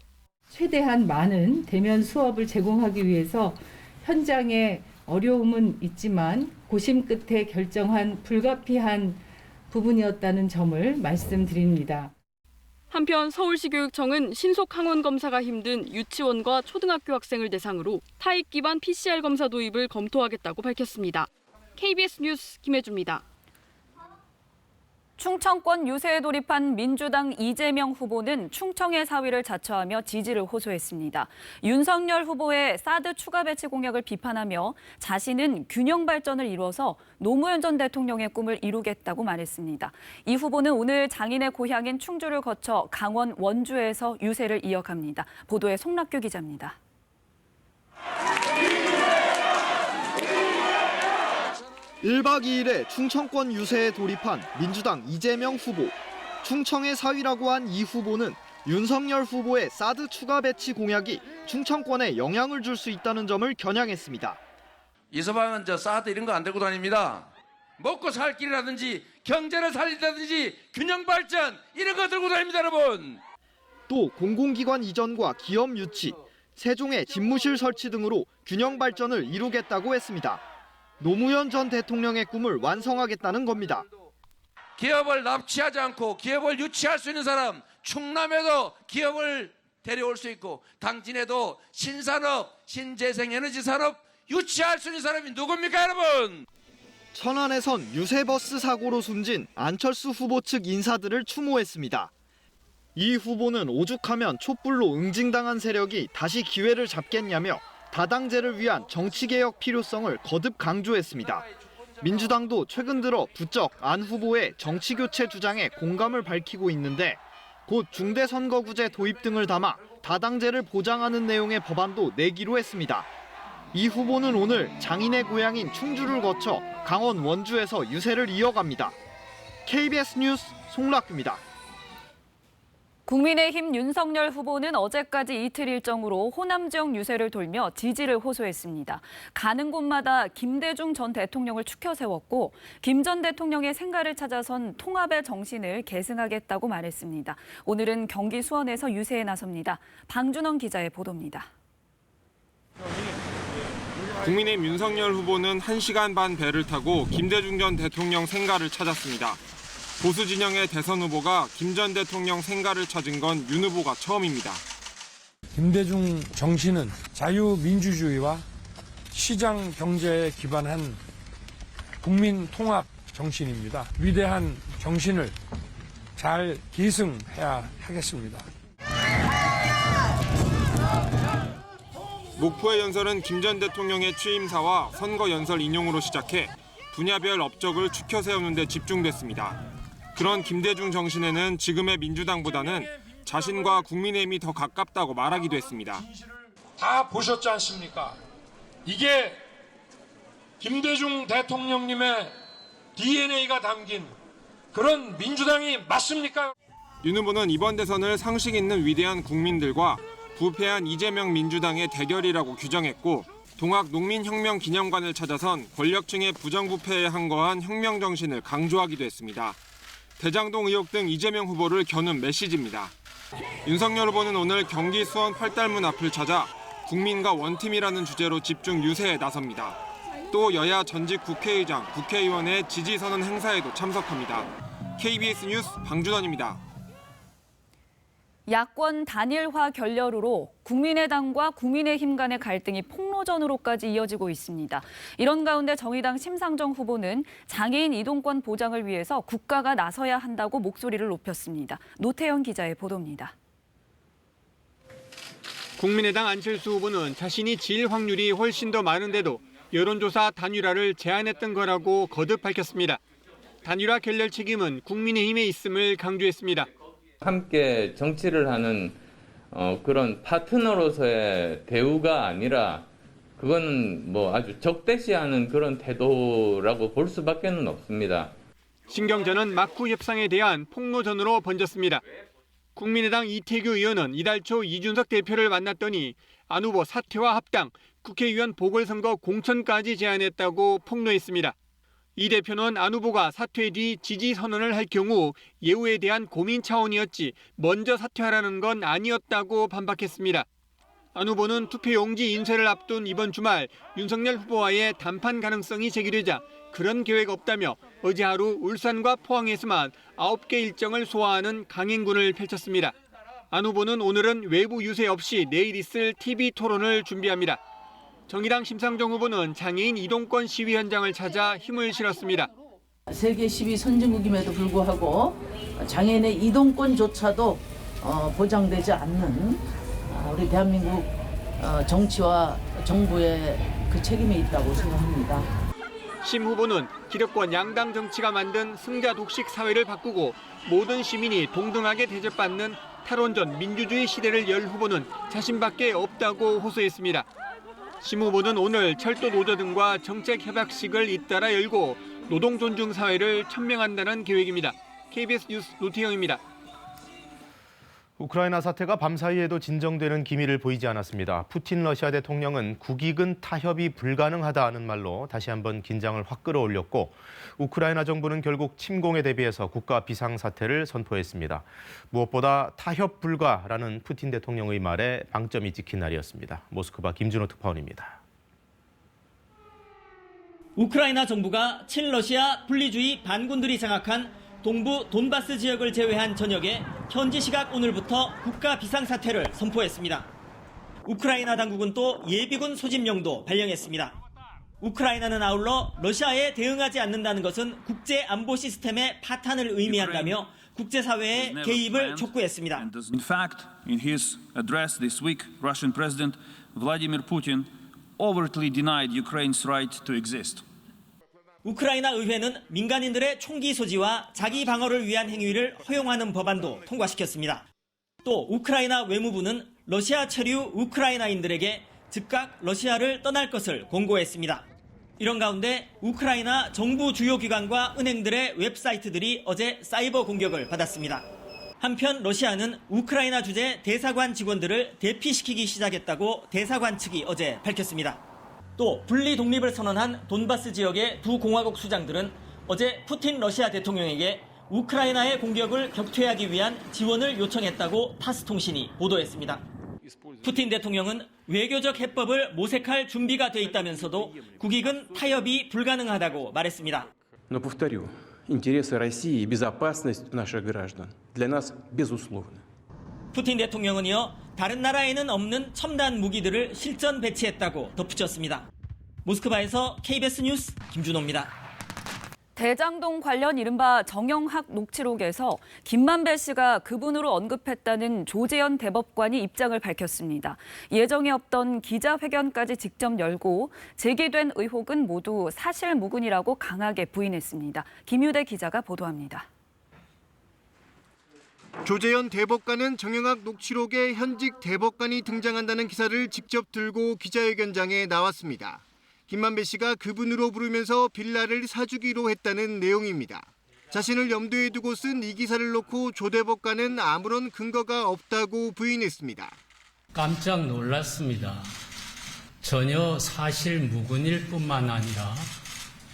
최대한 많은 대면 수업을 제공하기 위해서 현장에 어려움은 있지만 고심 끝에 결정한 불가피한 부분이었다는 점을 말씀드립니다. 한편 서울시 교육청은 신속 항원 검사가 힘든 유치원과 초등학교 학생을 대상으로 타입 기반 PCR 검사 도입을 검토하겠다고 밝혔습니다. KBS 뉴스 김혜주입니다. 충청권 유세에 돌입한 민주당 이재명 후보는 충청의 사위를 자처하며 지지를 호소했습니다. 윤석열 후보의 사드 추가 배치 공약을 비판하며 자신은 균형 발전을 이루어서 노무현 전 대통령의 꿈을 이루겠다고 말했습니다. 이 후보는 오늘 장인의 고향인 충주를 거쳐 강원 원주에서 유세를 이어갑니다. 보도에 송락규 기자입니다. 1박 2일에 충청권 유세에 돌입한 민주당 이재명 후보. 충청의 사위라고 한 이 후보는 윤석열 후보의 사드 추가 배치 공약이 충청권에 영향을 줄 수 있다는 점을 겨냥했습니다. 이서방은 사드 이런 거 안 들고 다닙니다. 먹고 살 길이라든지 경제를 살리다든지 균형 발전 이런 거 들고 다닙니다, 여러분. 또 공공기관 이전과 기업 유치, 세종의 집무실 설치 등으로 균형 발전을 이루겠다고 했습니다. 노무현 전 대통령의 꿈을 완성하겠다는 겁니다. 기업을 납치하지 않고 기업을 유치할 수 있는 사람, 충남에도 기업을 데려올 수 있고 당진에도 신산업, 신재생에너지 산업 유치할 수 있는 사람이 누굽니까, 여러분? 천안에선 유세버스 사고로 숨진 안철수 후보 측 인사들을 추모했습니다. 이 후보는 오죽하면 촛불로 응징당한 세력이 다시 기회를 잡겠냐며 다당제를 위한 정치개혁 필요성을 거듭 강조했습니다. 민주당도 최근 들어 부쩍 안 후보의 정치교체 주장에 공감을 밝히고 있는데 곧 중대선거구제 도입 등을 담아 다당제를 보장하는 내용의 법안도 내기로 했습니다. 이 후보는 오늘 장인의 고향인 충주를 거쳐 강원 원주에서 유세를 이어갑니다. KBS 뉴스 송락규입니다. 국민의힘 윤석열 후보는 어제까지 이틀 일정으로 호남 지역 유세를 돌며 지지를 호소했습니다. 가는 곳마다 김대중 전 대통령을 추켜 세웠고 김 전 대통령의 생가를 찾아선 통합의 정신을 계승하겠다고 말했습니다. 오늘은 경기 수원에서 유세에 나섭니다. 방준원 기자의 보도입니다. 국민의힘 윤석열 후보는 1시간 반 배를 타고 김대중 전 대통령 생가를 찾았습니다. 보수 진영의 대선 후보가 김 전 대통령 생가를 찾은 건 윤 후보가 처음입니다. 김대중 정신은 자유민주주의와 시장 경제에 기반한 국민 통합 정신입니다. 위대한 정신을 잘 계승해야 하겠습니다. 목포의 연설은 김 전 대통령의 취임사와 선거 연설 인용으로 시작해 분야별 업적을 추켜 세우는 데 집중됐습니다. 그런 김대중 정신에는 지금의 민주당보다는 자신과 국민의힘이 더 가깝다고 말하기도 했습니다. 다 보셨지 않습니까? 이게 김대중 대통령님의 DNA가 담긴 그런 민주당이 맞습니까? 윤 후보는 이번 대선을 상식 있는 위대한 국민들과 부패한 이재명 민주당의 대결이라고 규정했고 동학농민혁명 기념관을 찾아선 권력층의 부정부패에 항거한 혁명 정신을 강조하기도 했습니다. 대장동 의혹 등 이재명 후보를 겨눈 메시지입니다. 윤석열 후보는 오늘 경기 수원 팔달문 앞을 찾아 국민과 원팀이라는 주제로 집중 유세에 나섭니다. 또 여야 전직 국회의장, 국회의원의 지지선언 행사에도 참석합니다. KBS 뉴스 방준원입니다. 야권 단일화 결렬으로 국민의당과 국민의힘 간의 갈등이 폭로전으로까지 이어지고 있습니다. 이런 가운데 정의당 심상정 후보는 장애인 이동권 보장을 위해서 국가가 나서야 한다고 목소리를 높였습니다. 노태현 기자의 보도입니다. 국민의당 안철수 후보는 자신이 질 확률이 훨씬 더 많은데도 여론조사 단일화를 제안했던 거라고 거듭 밝혔습니다. 단일화 결렬 책임은 국민의힘에 있음을 강조했습니다. 함께 정치를 하는 그런 파트너로서의 대우가 아니라 그거는 뭐 아주 적대시하는 그런 태도라고 볼 수밖에는 없습니다. 신경전은 막후 협상에 대한 폭로전으로 번졌습니다. 국민의당 이태규 의원은 이달 초 이준석 대표를 만났더니 안 후보 사퇴와 합당, 국회의원 보궐선거 공천까지 제안했다고 폭로했습니다. 이 대표는 안 후보가 사퇴 뒤 지지 선언을 할 경우 예우에 대한 고민 차원이었지 먼저 사퇴하라는 건 아니었다고 반박했습니다. 안 후보는 투표용지 인쇄를 앞둔 이번 주말 윤석열 후보와의 담판 가능성이 제기되자 그런 계획 없다며 어제 하루 울산과 포항에서만 9개 일정을 소화하는 강행군을 펼쳤습니다. 안 후보는 오늘은 외부 유세 없이 내일 있을 TV 토론을 준비합니다. 정의당 심상정 후보는 장애인 이동권 시위 현장을 찾아 힘을 실었습니다. 세계 시위 선진국임에도 불구하고 장애인의 이동권조차도 보장되지 않는 우리 대한민국 정치와 정부의 그 책임이 있다고 생각합니다. 심 후보는 기득권 양당 정치가 만든 승자 독식 사회를 바꾸고 모든 시민이 동등하게 대접받는 탈원전 민주주의 시대를 열 후보는 자신밖에 없다고 호소했습니다. 심 후보는 오늘 철도 노조 등과 정책 협약식을 잇따라 열고 노동 존중 사회를 천명한다는 계획입니다. KBS 뉴스 노태영입니다. 우크라이나 사태가 밤사이에도 진정되는 기미를 보이지 않았습니다. 푸틴 러시아 대통령은 국익은 타협이 불가능하다는 말로 다시 한번 긴장을 확 끌어올렸고 우크라이나 정부는 결국 침공에 대비해서 국가 비상사태를 선포했습니다. 무엇보다 타협 불가라는 푸틴 대통령의 말에 방점이 찍힌 날이었습니다. 모스크바 김준호 특파원입니다. 우크라이나 정부가 친러시아 분리주의 반군들이 장악한 동부 돈바스 지역을 제외한 전역에 현지 시각 오늘부터 국가 비상사태를 선포했습니다. 우크라이나 당국은 또 예비군 소집령도 발령했습니다. 우크라이나는 아울러 러시아에 대응하지 않는다는 것은 국제 안보 시스템의 파탄을 의미한다며 국제사회의 개입을 촉구했습니다. In fact, in his address this week, Russian President Vladimir Putin overtly denied Ukraine's right to exist. 우크라이나 의회는 민간인들의 총기 소지와 자기 방어를 위한 행위를 허용하는 법안도 통과시켰습니다. 또 우크라이나 외무부는 러시아 체류 우크라이나인들에게 즉각 러시아를 떠날 것을 공고했습니다. 이런 가운데 우크라이나 정부 주요 기관과 은행들의 웹사이트들이 어제 사이버 공격을 받았습니다. 한편 러시아는 우크라이나 주재 대사관 직원들을 대피시키기 시작했다고 대사관 측이 어제 밝혔습니다. 또 분리 독립을 선언한 돈바스 지역의 두 공화국 수장들은 어제 푸틴 러시아 대통령에게 우크라이나의 공격을 격퇴하기 위한 지원을 요청했다고 타스 통신이 보도했습니다. 푸틴 대통령은 외교적 해법을 모색할 준비가 돼 있다면서도 국익은 타협이 불가능하다고 말했습니다. Но повторю, интересы России и безопасность наших граждан для нас безусловны. 푸틴 대통령은 이어 다른 나라에는 없는 첨단 무기들을 실전 배치했다고 덧붙였습니다. 모스크바에서 KBS 뉴스 김준호입니다. 대장동 관련 이른바 정영학 녹취록에서 김만배 씨가 그분으로 언급했다는 조재현 대법관이 입장을 밝혔습니다. 예정에 없던 기자회견까지 직접 열고 제기된 의혹은 모두 사실무근이라고 강하게 부인했습니다. 김유대 기자가 보도합니다. 조재현 대법관은 정영학 녹취록에 현직 대법관이 등장한다는 기사를 직접 들고 기자회견장에 나왔습니다. 김만배 씨가 그분으로 부르면서 빌라를 사주기로 했다는 내용입니다. 자신을 염두에 두고 쓴 이 기사를 놓고 조 대법관은 아무런 근거가 없다고 부인했습니다. 깜짝 놀랐습니다. 전혀 사실무근일 뿐만 아니라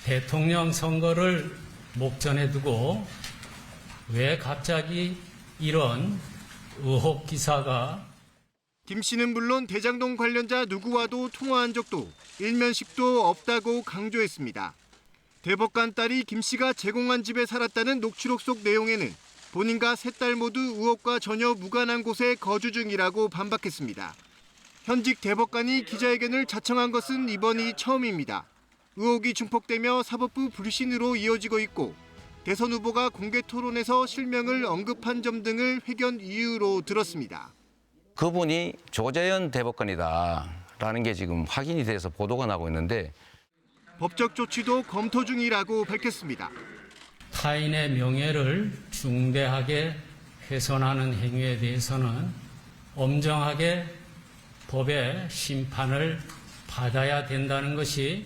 대통령 선거를 목전에 두고 왜 갑자기 이런 의혹 기사가 김 씨는 물론 대장동 관련자 누구와도 통화한 적도 일면식도 없다고 강조했습니다. 대법관 딸이 김 씨가 제공한 집에 살았다는 녹취록 속 내용에는 본인과 세 딸 모두 의혹과 전혀 무관한 곳에 거주 중이라고 반박했습니다. 현직 대법관이 기자회견을 자청한 것은 이번이 처음입니다. 의혹이 증폭되며 사법부 불신으로 이어지고 있고 대선 후보가 공개 토론에서 실명을 언급한 점 등을 회견 이유로 들었습니다. 그분이 조재현 대법관이다라는 게 지금 확인이 돼서 보도가 나고 있는데 법적 조치도 검토 중이라고 밝혔습니다. 타인의 명예를 중대하게 훼손하는 행위에 대해서는 엄정하게 법의 심판을 받아야 된다는 것이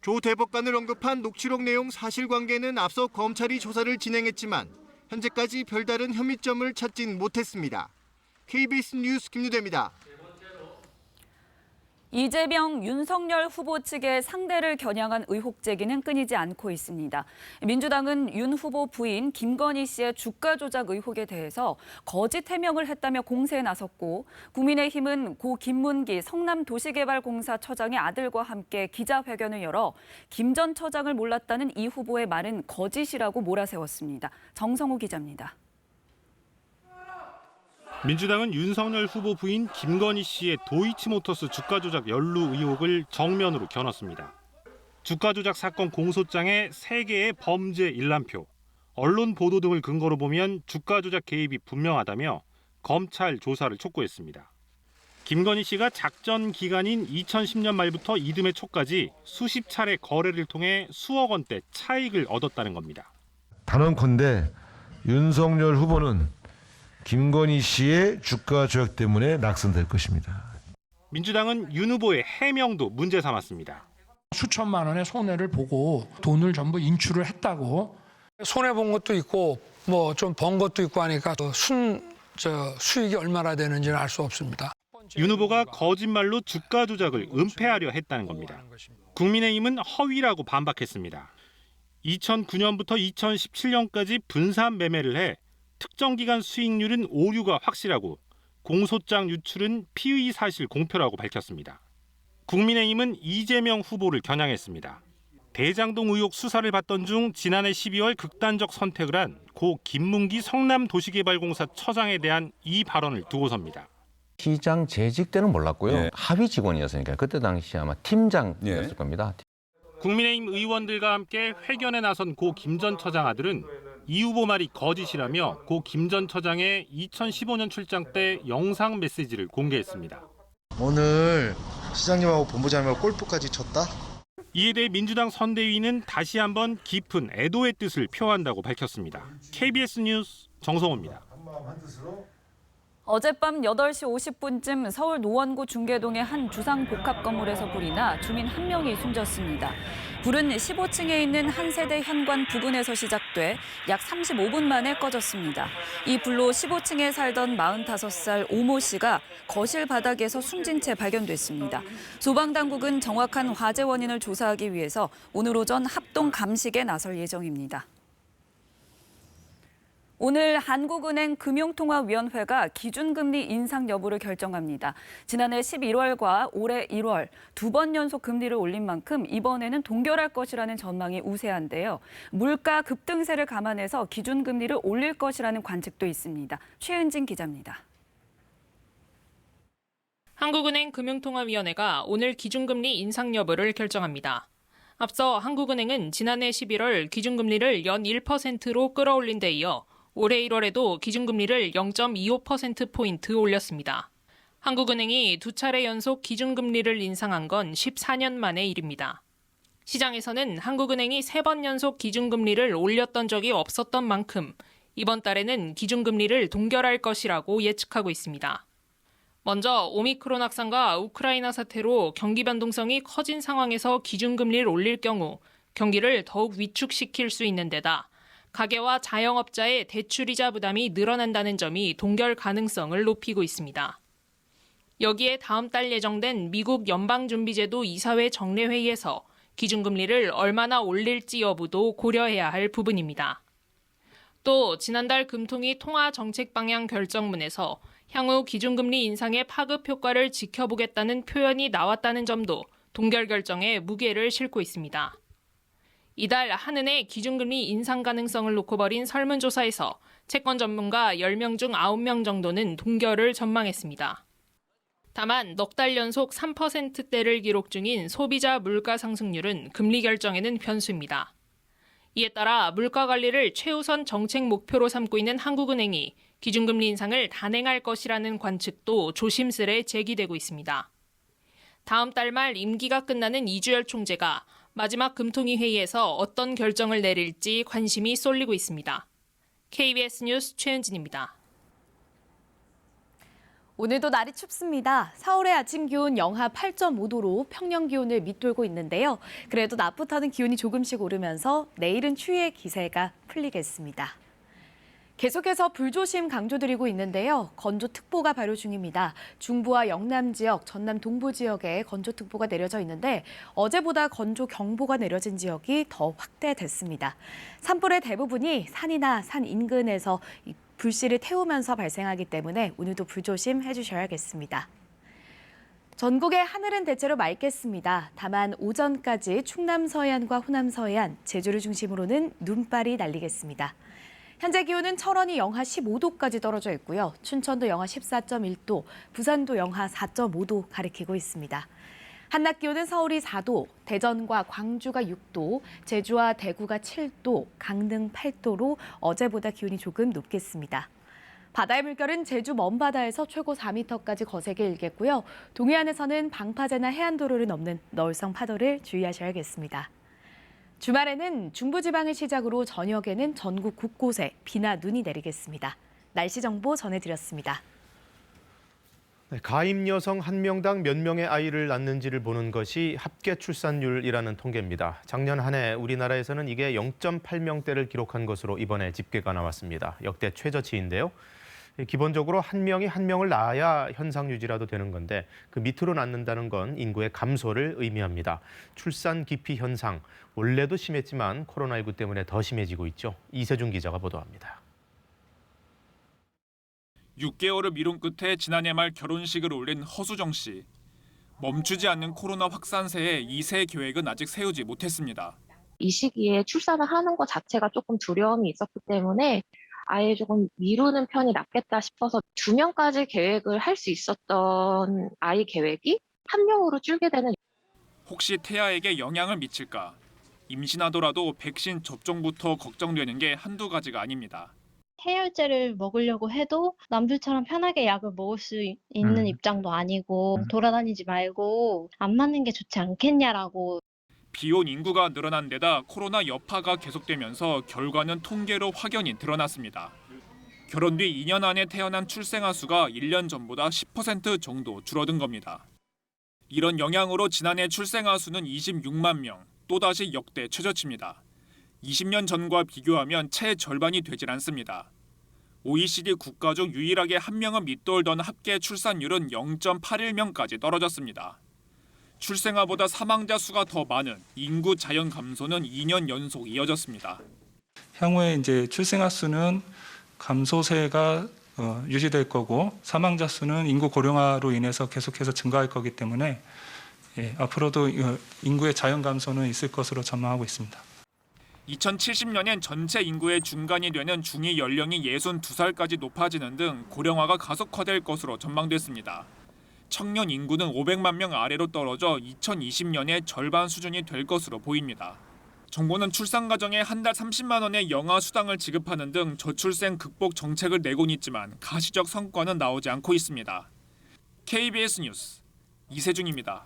조 대법관을 언급한 녹취록 내용 사실관계는 앞서 검찰이 조사를 진행했지만 현재까지 별다른 혐의점을 찾진 못했습니다. KBS 뉴스 김유대입니다. 이재명, 윤석열 후보 측의 상대를 겨냥한 의혹 제기는 끊이지 않고 있습니다. 민주당은 윤 후보 부인 김건희 씨의 주가 조작 의혹에 대해서 거짓 해명을 했다며 공세에 나섰고, 국민의힘은 고 김문기 성남도시개발공사 처장의 아들과 함께 기자회견을 열어 김 전 처장을 몰랐다는 이 후보의 말은 거짓이라고 몰아세웠습니다. 정성호 기자입니다. 민주당은 윤석열 후보 부인 김건희 씨의 도이치모터스 주가 조작 연루 의혹을 정면으로 겨눴습니다. 주가 조작 사건 공소장에 3개의 범죄 일람표, 언론 보도 등을 근거로 보면 주가 조작 개입이 분명하다며 검찰 조사를 촉구했습니다. 김건희 씨가 작전 기간인 2010년 말부터 이듬해 초까지 수십 차례 거래를 통해 수억 원대 차익을 얻었다는 겁니다. 단언컨대 윤석열 후보는 김건희 씨의 주가 조작 때문에 낙선될 것입니다. 민주당은 윤 후보의 해명도 문제 삼았습니다. 수천만 원의 손해를 보고 돈을 전부 인출을 했다고. 손해 본 것도 있고 뭐 좀 번 것도 있고 하니까 수익이 얼마나 되는지는 알 수 없습니다. 윤 후보가 거짓말로 주가 조작을 은폐하려 했다는 겁니다. 국민의힘은 허위라고 반박했습니다. 2009년부터 2017년까지 분산 매매를 해 특정 기간 수익률은 오류가 확실하고 공소장 유출은 피의 사실 공표라고 밝혔습니다. 국민의힘은 이재명 후보를 겨냥했습니다. 대장동 의혹 수사를 받던 중 지난해 12월 극단적 선택을 한 고 김문기 성남도시개발공사 처장에 대한 이 발언을 두고섭니다. 시장 재직 때는 몰랐고요. 하위 직원이었으니까 그때 당시 아마 팀장이었을 겁니다. 국민의힘 의원들과 함께 회견에 나선 고 김 전 처장 아들은 이 후보 말이 거짓이라며 고 김 전 처장의 2015년 출장 때 영상 메시지를 공개했습니다. 오늘 시장님하고 본부장님하고 골프까지 쳤다? 이에 대해 민주당 선대위는 다시 한번 깊은 애도의 뜻을 표한다고 밝혔습니다. KBS 뉴스 정성호입니다. 어젯밤 8시 50분쯤 서울 노원구 중계동의 한 주상 복합 건물에서 불이 나 주민 1명이 숨졌습니다. 불은 15층에 있는 한 세대 현관 부근에서 시작돼 약 35분 만에 꺼졌습니다. 이 불로 15층에 살던 45살 오모 씨가 거실 바닥에서 숨진 채 발견됐습니다. 소방당국은 정확한 화재 원인을 조사하기 위해서 오늘 오전 합동 감식에 나설 예정입니다. 오늘 한국은행 금융통화위원회가 기준금리 인상 여부를 결정합니다. 지난해 11월과 올해 1월 2번 연속 금리를 올린 만큼 이번에는 동결할 것이라는 전망이 우세한데요. 물가 급등세를 감안해서 기준금리를 올릴 것이라는 관측도 있습니다. 최은진 기자입니다. 한국은행 금융통화위원회가 오늘 기준금리 인상 여부를 결정합니다. 앞서 한국은행은 지난해 11월 기준금리를 연 1%로 끌어올린 데 이어 올해 1월에도 기준금리를 0.25%포인트 올렸습니다. 한국은행이 2차례 연속 기준금리를 인상한 건 14년 만의 일입니다. 시장에서는 한국은행이 3번 연속 기준금리를 올렸던 적이 없었던 만큼 이번 달에는 기준금리를 동결할 것이라고 예측하고 있습니다. 먼저 오미크론 확산과 우크라이나 사태로 경기 변동성이 커진 상황에서 기준금리를 올릴 경우 경기를 더욱 위축시킬 수 있는 데다 가계와 자영업자의 대출이자 부담이 늘어난다는 점이 동결 가능성을 높이고 있습니다. 여기에 다음 달 예정된 미국 연방준비제도 이사회 정례회의에서 기준금리를 얼마나 올릴지 여부도 고려해야 할 부분입니다. 또 지난달 금통위 통화정책방향 결정문에서 향후 기준금리 인상의 파급 효과를 지켜보겠다는 표현이 나왔다는 점도 동결 결정에 무게를 싣고 있습니다. 이달 한은의 기준금리 인상 가능성을 놓고 벌인 설문조사에서 채권 전문가 10명 중 9명 정도는 동결을 전망했습니다. 다만 넉 달 연속 3%대를 기록 중인 소비자 물가 상승률은 금리 결정에는 변수입니다. 이에 따라 물가 관리를 최우선 정책 목표로 삼고 있는 한국은행이 기준금리 인상을 단행할 것이라는 관측도 조심스레 제기되고 있습니다. 다음 달 말 임기가 끝나는 이주열 총재가 마지막 금통위 회의에서 어떤 결정을 내릴지 관심이 쏠리고 있습니다. KBS 뉴스 최은진입니다. 오늘도 날이 춥습니다. 서울의 아침 기온 영하 8.5도로 평년 기온을 밑돌고 있는데요. 그래도 낮부터는 기온이 조금씩 오르면서 내일은 추위의 기세가 풀리겠습니다. 계속해서 불조심 강조드리고 있는데요. 건조특보가 발효 중입니다. 중부와 영남 지역, 전남 동부 지역에 건조특보가 내려져 있는데 어제보다 건조경보가 내려진 지역이 더 확대됐습니다. 산불의 대부분이 산이나 산 인근에서 불씨를 태우면서 발생하기 때문에 오늘도 불조심 해주셔야겠습니다. 전국의 하늘은 대체로 맑겠습니다. 다만 오전까지 충남 서해안과 호남 서해안, 제주를 중심으로는 눈발이 날리겠습니다. 현재 기온은 철원이 영하 15도까지 떨어져 있고요. 춘천도 영하 14.1도, 부산도 영하 4.5도 가리키고 있습니다. 한낮 기온은 서울이 4도, 대전과 광주가 6도, 제주와 대구가 7도, 강릉 8도로 어제보다 기온이 조금 높겠습니다. 바다의 물결은 제주 먼바다에서 최고 4m까지 거세게 일겠고요. 동해안에서는 방파제나 해안도로를 넘는 너울성 파도를 주의하셔야겠습니다. 주말에는 중부지방을 시작으로 저녁에는 전국 곳곳에 비나 눈이 내리겠습니다. 날씨 정보 전해드렸습니다. 네, 가임 여성 1명당 몇 명의 아이를 낳는지를 보는 것이 합계 출산율이라는 통계입니다. 작년 한 해 우리나라에서는 이게 0.8명대를 기록한 것으로 이번에 집계가 나왔습니다. 역대 최저치인데요. 기본적으로 한 명이 한 명을 낳아야 현상 유지라도 되는 건데 그 밑으로 낳는다는 건 인구의 감소를 의미합니다. 출산 기피 현상, 원래도 심했지만 코로나19 때문에 더 심해지고 있죠. 이세준 기자가 보도합니다. 6개월을 미룬 끝에 지난해 말 결혼식을 올린 허수정 씨. 멈추지 않는 코로나 확산세에 2세 계획은 아직 세우지 못했습니다. 이 시기에 출산을 하는 것 자체가 조금 두려움이 있었기 때문에 아예 조금 미루는 편이 낫겠다 싶어서 2명까지 계획을 할 수 있었던 아이 계획이 1명으로 줄게 되는. 혹시 태아에게 영향을 미칠까? 임신하더라도 백신 접종부터 걱정되는 게 한두 가지가 아닙니다. 해열제를 먹으려고 해도 남들처럼 편하게 약을 먹을 수 있는 입장도 아니고 돌아다니지 말고 안 맞는 게 좋지 않겠냐라고. 비혼 인구가 늘어난 데다 코로나 여파가 계속되면서 결과는 통계로 확연히 드러났습니다. 결혼 뒤 2년 안에 태어난 출생아 수가 1년 전보다 10% 정도 줄어든 겁니다. 이런 영향으로 지난해 출생아 수는 26만 명, 또다시 역대 최저치입니다. 20년 전과 비교하면 채 절반이 되질 않습니다. OECD 국가 중 유일하게 한 명은 밑돌던 합계 출산율은 0.81명까지 떨어졌습니다. 출생아보다 사망자 수가 더 많은 인구 자연 감소는 2년 연속 이어졌습니다. 향후에 이제 출생아 수는 감소세가 유지될 거고 사망자 수는 인구 고령화로 인해서 계속해서 증가할 거기 때문에 앞으로도 인구의 자연 감소는 있을 것으로 전망하고 있습니다. 2070년엔 전체 인구의 중간이 되는 중위 연령이 62살까지 높아지는 등 고령화가 가속화될 것으로 전망됐습니다. 청년 인구는 500만 명 아래로 떨어져 2020년에 절반 수준이 될 것으로 보입니다. 정부는 출산 가정에 한 달 30만 원의 영아 수당을 지급하는 등 저출생 극복 정책을 내곤 있지만 가시적 성과는 나오지 않고 있습니다. KBS 뉴스 이세준입니다.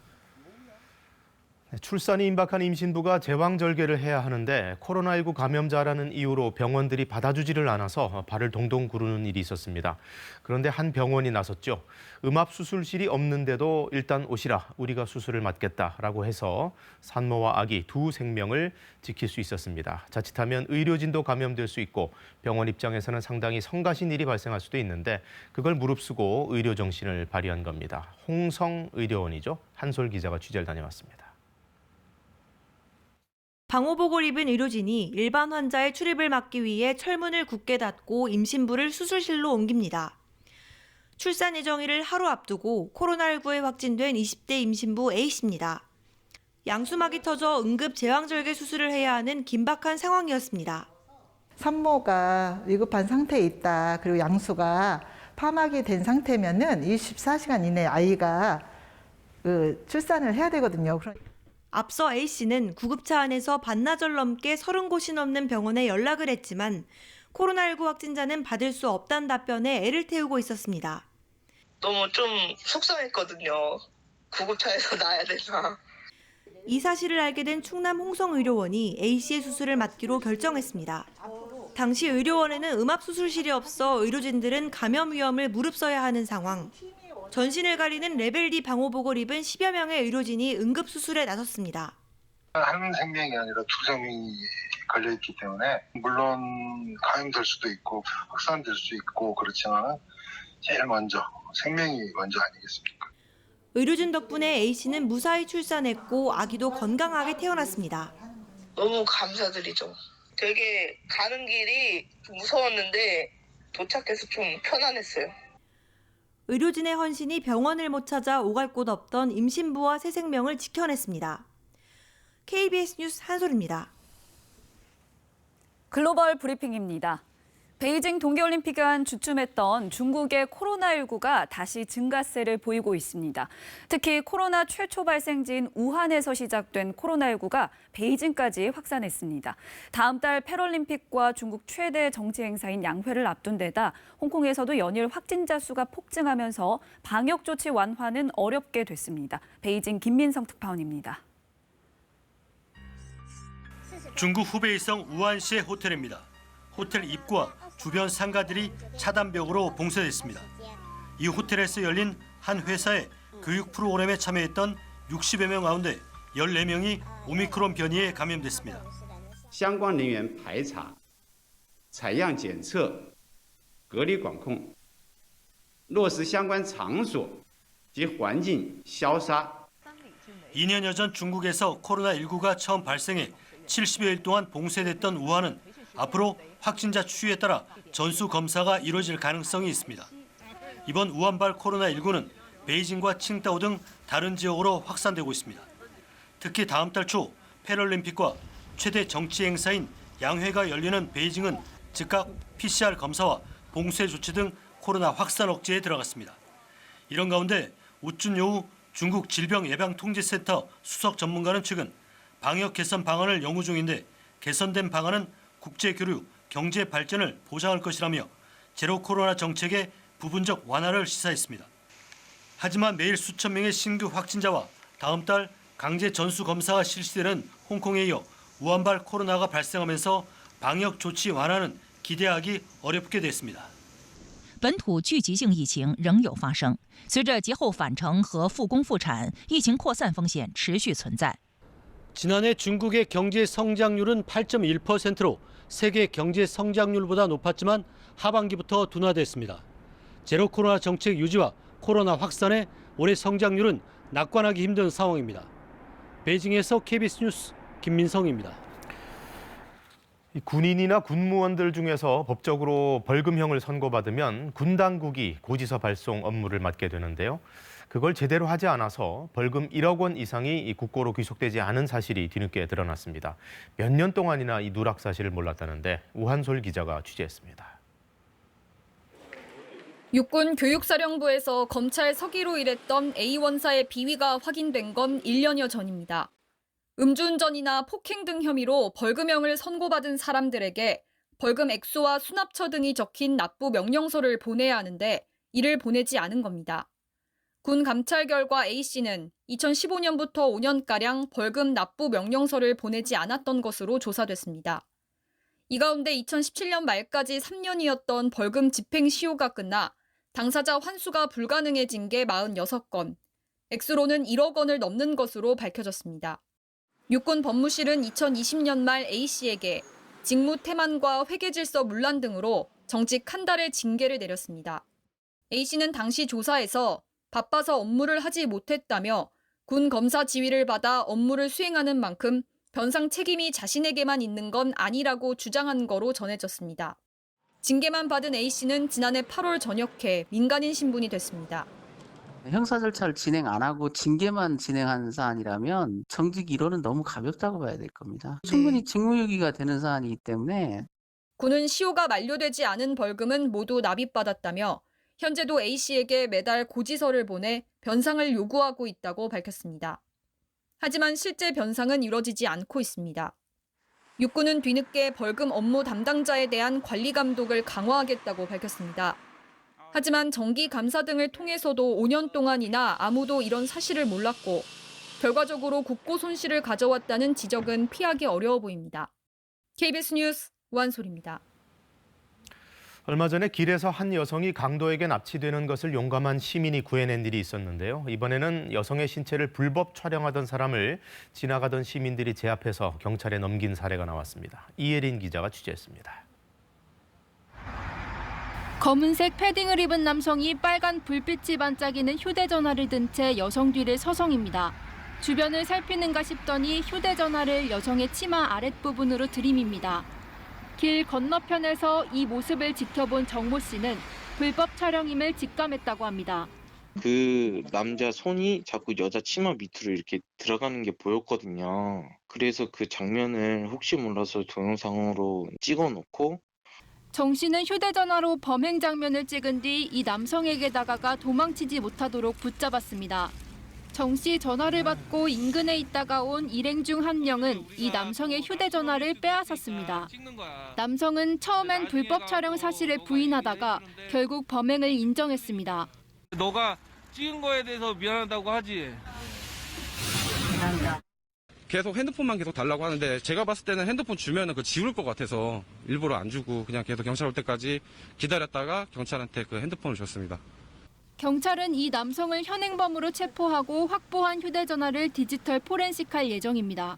출산이 임박한 임신부가 제왕절개를 해야 하는데 코로나19 감염자라는 이유로 병원들이 받아주지를 않아서 발을 동동 구르는 일이 있었습니다. 그런데 한 병원이 나섰죠. 음압수술실이 없는데도 일단 오시라, 우리가 수술을 맡겠다라고 해서 산모와 아기 두 생명을 지킬 수 있었습니다. 자칫하면 의료진도 감염될 수 있고 병원 입장에서는 상당히 성가신 일이 발생할 수도 있는데 그걸 무릅쓰고 의료 정신을 발휘한 겁니다. 홍성 의료원이죠. 한솔 기자가 취재를 다녀왔습니다. 방호복을 입은 의료진이 일반 환자의 출입을 막기 위해 철문을 굳게 닫고 임신부를 수술실로 옮깁니다. 출산 예정일을 하루 앞두고 코로나19에 확진된 20대 임신부 A씨입니다. 양수막이 터져 응급 제왕절개 수술을 해야 하는 긴박한 상황이었습니다. 산모가 위급한 상태에 있다. 그리고 양수가 파막이 된 상태면은 24시간 이내에 아이가 출산을 해야 되거든요. 앞서 A씨는 구급차 안에서 반나절 넘게 30곳이 넘는 병원에 연락을 했지만 코로나19 확진자는 받을 수 없다는 답변에 애를 태우고 있었습니다. 너무 좀 속상했거든요. 구급차에서 나야 되나. 이 사실을 알게 된 충남 홍성의료원이 A씨의 수술을 맡기로 결정했습니다. 당시 의료원에는 음압수술실이 없어 의료진들은 감염 위험을 무릅써야 하는 상황. 전신을 가리는 레벨 D 방호복을 입은 10여 명의 의료진이 응급수술에 나섰습니다. 한 생명이 아니라 두 생명이 걸려있기 때문에 물론 감염될 수도 있고 확산될 수 있고 그렇지만 제일 먼저 생명이 먼저 아니겠습니까? 의료진 덕분에 A씨는 무사히 출산했고 아기도 건강하게 태어났습니다. 너무 감사드리죠. 되게 가는 길이 좀 무서웠는데 도착해서 좀 편안했어요. 의료진의 헌신이 병원을 못 찾아 오갈 곳 없던 임신부와 새 생명을 지켜냈습니다. KBS 뉴스 한솔입니다. 글로벌 브리핑입니다. 베이징 동계올림픽 안 주춤했던 중국의 코로나19가 다시 증가세를 보이고 있습니다. 특히 코로나 최초 발생지인 우한에서 시작된 코로나19가 베이징까지 확산했습니다. 다음 달 패럴림픽과 중국 최대 정치 행사인 양회를 앞둔 데다 홍콩에서도 연일 확진자 수가 폭증하면서 방역 조치 완화는 어렵게 됐습니다. 베이징 김민성 특파원입니다. 중국 후베이성 우한시의 호텔입니다. 호텔 입구와 주변 상가들이 차단벽으로 봉쇄됐습니다. 이 호텔에서 열린 한 회사의 교육 프로그램에 참여했던 60여 명 가운데 14명이 오미크론 변이에 감염됐습니다. 相关人员排查、采样检测、隔离管控，落实相关场所及环境消杀。 2년여 전 중국에서 코로나19가 처음 발생해 70여일 동안 봉쇄됐던 우한은 앞으로 확진자 추이에 따라 전수 검사가 이루어질 가능성이 있습니다. 이번 우한발 코로나19는 베이징과 칭다오 등 다른 지역으로 확산되고 있습니다. 특히 다음 달 초 패럴림픽과 최대 정치 행사인 양회가 열리는 베이징은 즉각 PCR 검사와 봉쇄 조치 등 코로나 확산 억제에 들어갔습니다. 이런 가운데 우준요우 중국 질병예방통제센터 수석 전문가는 최근 방역 개선 방안을 연구 중인데 개선된 방안은 국제 교류, 경제 발전을 보장할 것이라며 제로 코로나 정책의 부분적 완화를 시사했습니다. 하지만 매일 수천 명의 신규 확진자와 다음 달 강제 전수 검사가 실시되는 홍콩에 이어 우한발 코로나가 발생하면서 방역 조치 완화는 기대하기 어렵게 됐습니다. 本土聚集性疫情仍有发生，随着节后返程和复工复产，疫情扩散风险持续存在。 지난해 중국의 경제 성장률은 8.1%로 세계 경제 성장률보다 높았지만 하반기부터 둔화됐습니다. 제로 코로나 정책 유지와 코로나 확산에 올해 성장률은 낙관하기 힘든 상황입니다. 베이징에서 KBS 뉴스 김민성입니다. 군인이나 군무원들 중에서 법적으로 벌금형을 선고받으면 군 당국이 고지서 발송 업무를 맡게 되는데요. 그걸 제대로 하지 않아서 벌금 1억 원 이상이 국고로 귀속되지 않은 사실이 뒤늦게 드러났습니다. 몇 년 동안이나 이 누락 사실을 몰랐다는데 우한솔 기자가 취재했습니다. 육군 교육사령부에서 검찰 서기로 일했던 A 원사의 비위가 확인된 건 1년여 전입니다. 음주운전이나 폭행 등 혐의로 벌금형을 선고받은 사람들에게 벌금 액수와 수납처 등이 적힌 납부 명령서를 보내야 하는데 이를 보내지 않은 겁니다. 군 감찰 결과 A씨는 2015년부터 5년가량 벌금 납부 명령서를 보내지 않았던 것으로 조사됐습니다. 이 가운데 2017년 말까지 3년이었던 벌금 집행 시효가 끝나 당사자 환수가 불가능해진 게 46건, 액수로는 1억 원을 넘는 것으로 밝혀졌습니다. 육군 법무실은 2020년 말 A씨에게 직무 태만과 회계질서 문란 등으로 정직 한 달의 징계를 내렸습니다. A씨는 당시 조사에서 바빠서 업무를 하지 못했다며 군 검사 지휘를 받아 업무를 수행하는 만큼 변상 책임이 자신에게만 있는 건 아니라고 주장한 거로 전해졌습니다. 징계만 받은 A씨는 지난해 8월 전역해 민간인 신분이 됐습니다. 형사 절차를 진행 안 하고 징계만 진행한 사안이라면 정직 1호는 너무 가볍다고 봐야 될 겁니다. 충분히 직무유기가 되는 사안이기 때문에. 군은 시효가 만료되지 않은 벌금은 모두 납입받았다며 현재도 A씨에게 매달 고지서를 보내 변상을 요구하고 있다고 밝혔습니다. 하지만 실제 변상은 이뤄지지 않고 있습니다. 육군은 뒤늦게 벌금 업무 담당자에 대한 관리 감독을 강화하겠다고 밝혔습니다. 하지만 정기 감사 등을 통해서도 5년 동안이나 아무도 이런 사실을 몰랐고 결과적으로 국고 손실을 가져왔다는 지적은 피하기 어려워 보입니다. KBS 뉴스 우한솔입니다. 얼마 전에 길에서 한 여성이 강도에게 납치되는 것을 용감한 시민이 구해낸 일이 있었는데요. 이번에는 여성의 신체를 불법 촬영하던 사람을 지나가던 시민들이 제압해서 경찰에 넘긴 사례가 나왔습니다. 이예린 기자가 취재했습니다. 검은색 패딩을 입은 남성이 빨간 불빛이 반짝이는 휴대전화를 든 채 여성 뒤를 서성입니다. 주변을 살피는가 싶더니 휴대전화를 여성의 치마 아랫부분으로 들이밉니다. 길 건너편에서 이 모습을 지켜본 정모 씨는 불법 촬영임을 직감했다고 합니다. 그 남자 손이 자꾸 여자 치마 밑으로 이렇게 들어가는 게 보였거든요. 그래서 그 장면을 혹시 몰라서 동영상으로 찍어놓고 정 씨는 휴대전화로 범행 장면을 찍은 뒤 이 남성에게 다가가 도망치지 못하도록 붙잡았습니다. 정 씨 전화를 받고 인근에 있다가 온 일행 중 한 명은 이 남성의 휴대전화를 빼앗았습니다. 남성은 처음엔 불법 촬영 사실을 부인하다가 결국 범행을 인정했습니다. 너가 찍은 거에 대해서 미안하다고 하지. 계속 핸드폰만 계속 달라고 하는데 제가 봤을 때는 핸드폰 주면은 그 지울 것 같아서 일부러 안 주고 그냥 계속 경찰 올 때까지 기다렸다가 경찰한테 그 핸드폰을 줬습니다. 경찰은 이 남성을 현행범으로 체포하고 확보한 휴대전화를 디지털 포렌식할 예정입니다.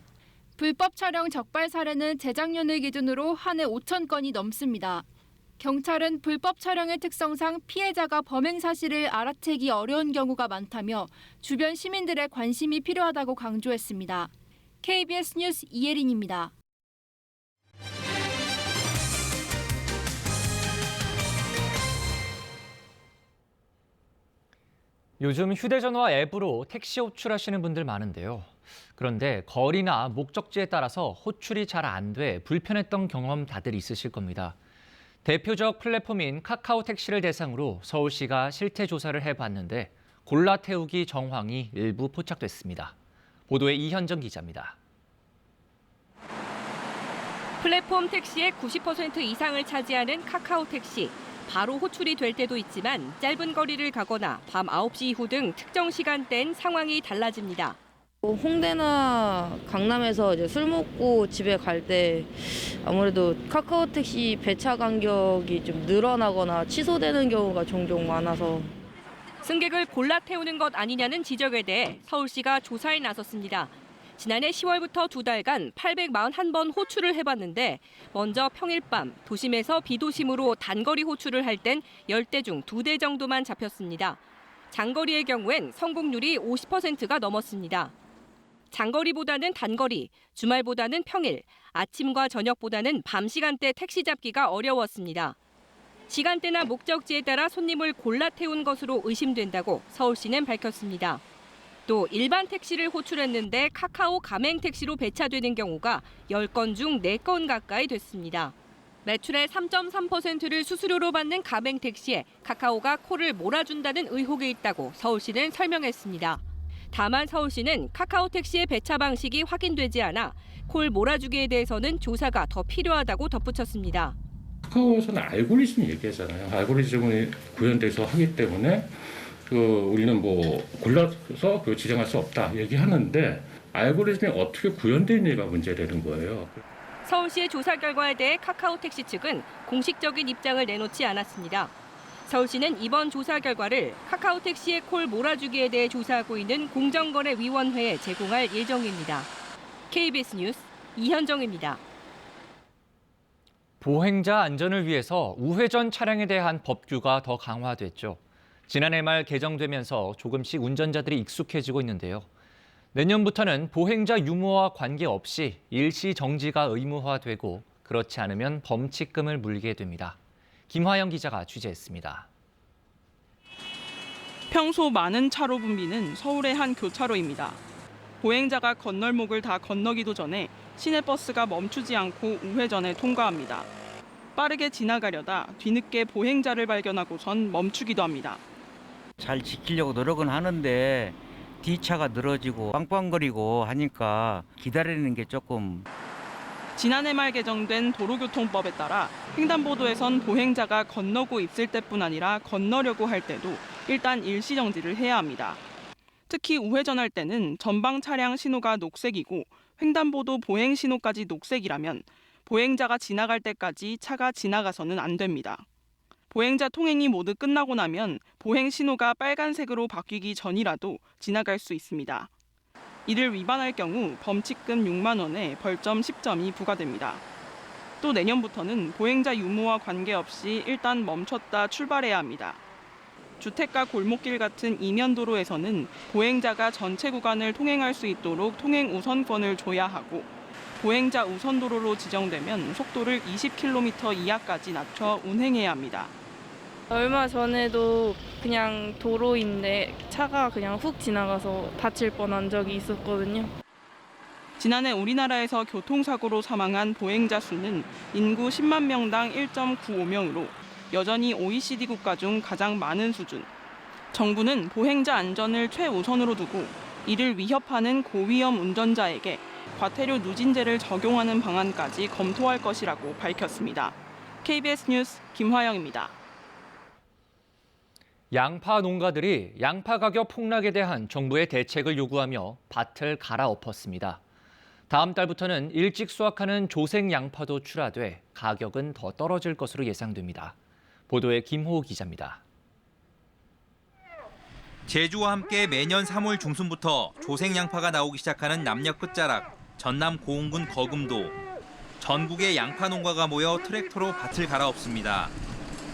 불법 촬영 적발 사례는 재작년을 기준으로 한 해 5천 건이 넘습니다. 경찰은 불법 촬영의 특성상 피해자가 범행 사실을 알아채기 어려운 경우가 많다며 주변 시민들의 관심이 필요하다고 강조했습니다. KBS 뉴스 이예린입니다. 요즘 휴대전화 앱으로 택시 호출하시는 분들 많은데요. 그런데 거리나 목적지에 따라서 호출이 잘 안 돼 불편했던 경험 다들 있으실 겁니다. 대표적 플랫폼인 카카오 택시를 대상으로 서울시가 실태 조사를 해봤는데 골라 태우기 정황이 일부 포착됐습니다. 보도에 이현정 기자입니다. 플랫폼 택시의 90% 이상을 차지하는 카카오 택시. 바로 호출이 될 때도 있지만 짧은 거리를 가거나 밤 9시 이후 등 특정 시간대엔 상황이 달라집니다. 홍대나 강남에서 이제 술 먹고 집에 갈 때 아무래도 카카오 택시 배차 간격이 좀 늘어나거나 취소되는 경우가 종종 많아서 승객을 골라 태우는 것 아니냐는 지적에 대해 서울시가 조사에 나섰습니다. 지난해 10월부터 2달간 841번 호출을 해봤는데 먼저 평일 밤 도심에서 비도심으로 단거리 호출을 할 땐 10대 중 2대 정도만 잡혔습니다. 장거리의 경우엔 성공률이 50%가 넘었습니다. 장거리보다는 단거리, 주말보다는 평일, 아침과 저녁보다는 밤 시간대 택시 잡기가 어려웠습니다. 시간대나 목적지에 따라 손님을 골라 태운 것으로 의심된다고 서울시는 밝혔습니다. 또 일반 택시를 호출했는데 카카오 가맹 택시로 배차되는 경우가 10건 중 4건 가까이 됐습니다. 매출의 3.3%를 수수료로 받는 가맹 택시에 카카오가 콜을 몰아준다는 의혹이 있다고 서울시는 설명했습니다. 다만 서울시는 카카오 택시의 배차 방식이 확인되지 않아 콜 몰아주기에 대해서는 조사가 더 필요하다고 덧붙였습니다. 카카오에서는 알고리즘 얘기하잖아요. 알고리즘이 구현돼서 하기 때문에 우리는 골라서 지정할 수 없다 얘기하는데 알고리즘이 어떻게 구현되느냐가 문제라는 거예요. 서울시의 조사 결과에 대해 카카오 택시 측은 공식적인 입장을 내놓지 않았습니다. 서울시는 이번 조사 결과를 카카오 택시의 콜 몰아주기에 대해 조사하고 있는 공정거래위원회에 제공할 예정입니다. KBS 뉴스 이현정입니다. 보행자 안전을 위해서 우회전 차량에 대한 법규가 더 강화됐죠. 지난해 말 개정되면서 조금씩 운전자들이 익숙해지고 있는데요. 내년부터는 보행자 유무와 관계없이 일시 정지가 의무화되고 그렇지 않으면 범칙금을 물게 됩니다. 김화영 기자가 취재했습니다. 평소 많은 차로 붐비는 서울의 한 교차로입니다. 보행자가 건널목을 다 건너기도 전에 시내버스가 멈추지 않고 우회전에 통과합니다. 빠르게 지나가려다 뒤늦게 보행자를 발견하고선 멈추기도 합니다. 잘 지키려고 노력은 하는데 뒤차가 늘어지고 빵빵거리고 하니까 기다리는 게 조금. 지난해 말 개정된 도로교통법에 따라 횡단보도에선 보행자가 건너고 있을 때뿐 아니라 건너려고 할 때도 일단 일시정지를 해야 합니다. 특히 우회전할 때는 전방 차량 신호가 녹색이고 횡단보도 보행 신호까지 녹색이라면 보행자가 지나갈 때까지 차가 지나가서는 안 됩니다. 보행자 통행이 모두 끝나고 나면 보행 신호가 빨간색으로 바뀌기 전이라도 지나갈 수 있습니다. 이를 위반할 경우 범칙금 6만 원에 벌점 10점이 부과됩니다. 또 내년부터는 보행자 유무와 관계없이 일단 멈췄다 출발해야 합니다. 주택가 골목길 같은 이면도로에서는 보행자가 전체 구간을 통행할 수 있도록 통행 우선권을 줘야 하고 보행자 우선도로로 지정되면 속도를 20km 이하까지 낮춰 운행해야 합니다. 얼마 전에도 그냥 도로인데 차가 그냥 훅 지나가서 다칠 뻔한 적이 있었거든요. 지난해 우리나라에서 교통사고로 사망한 보행자 수는 인구 10만 명당 1.95명으로 여전히 OECD 국가 중 가장 많은 수준. 정부는 보행자 안전을 최우선으로 두고 이를 위협하는 고위험 운전자에게 과태료 누진제를 적용하는 방안까지 검토할 것이라고 밝혔습니다. KBS 뉴스 김화영입니다. 양파 농가들이 양파 가격 폭락에 대한 정부의 대책을 요구하며 밭을 갈아엎었습니다. 다음 달부터는 일찍 수확하는 조생 양파도 출하돼 가격은 더 떨어질 것으로 예상됩니다. 보도에 김호 기자입니다. 제주와 함께 매년 3월 중순부터 조생 양파가 나오기 시작하는 남녘 끝자락 전남 고흥군 거금도. 전국의 양파 농가가 모여 트랙터로 밭을 갈아엎습니다.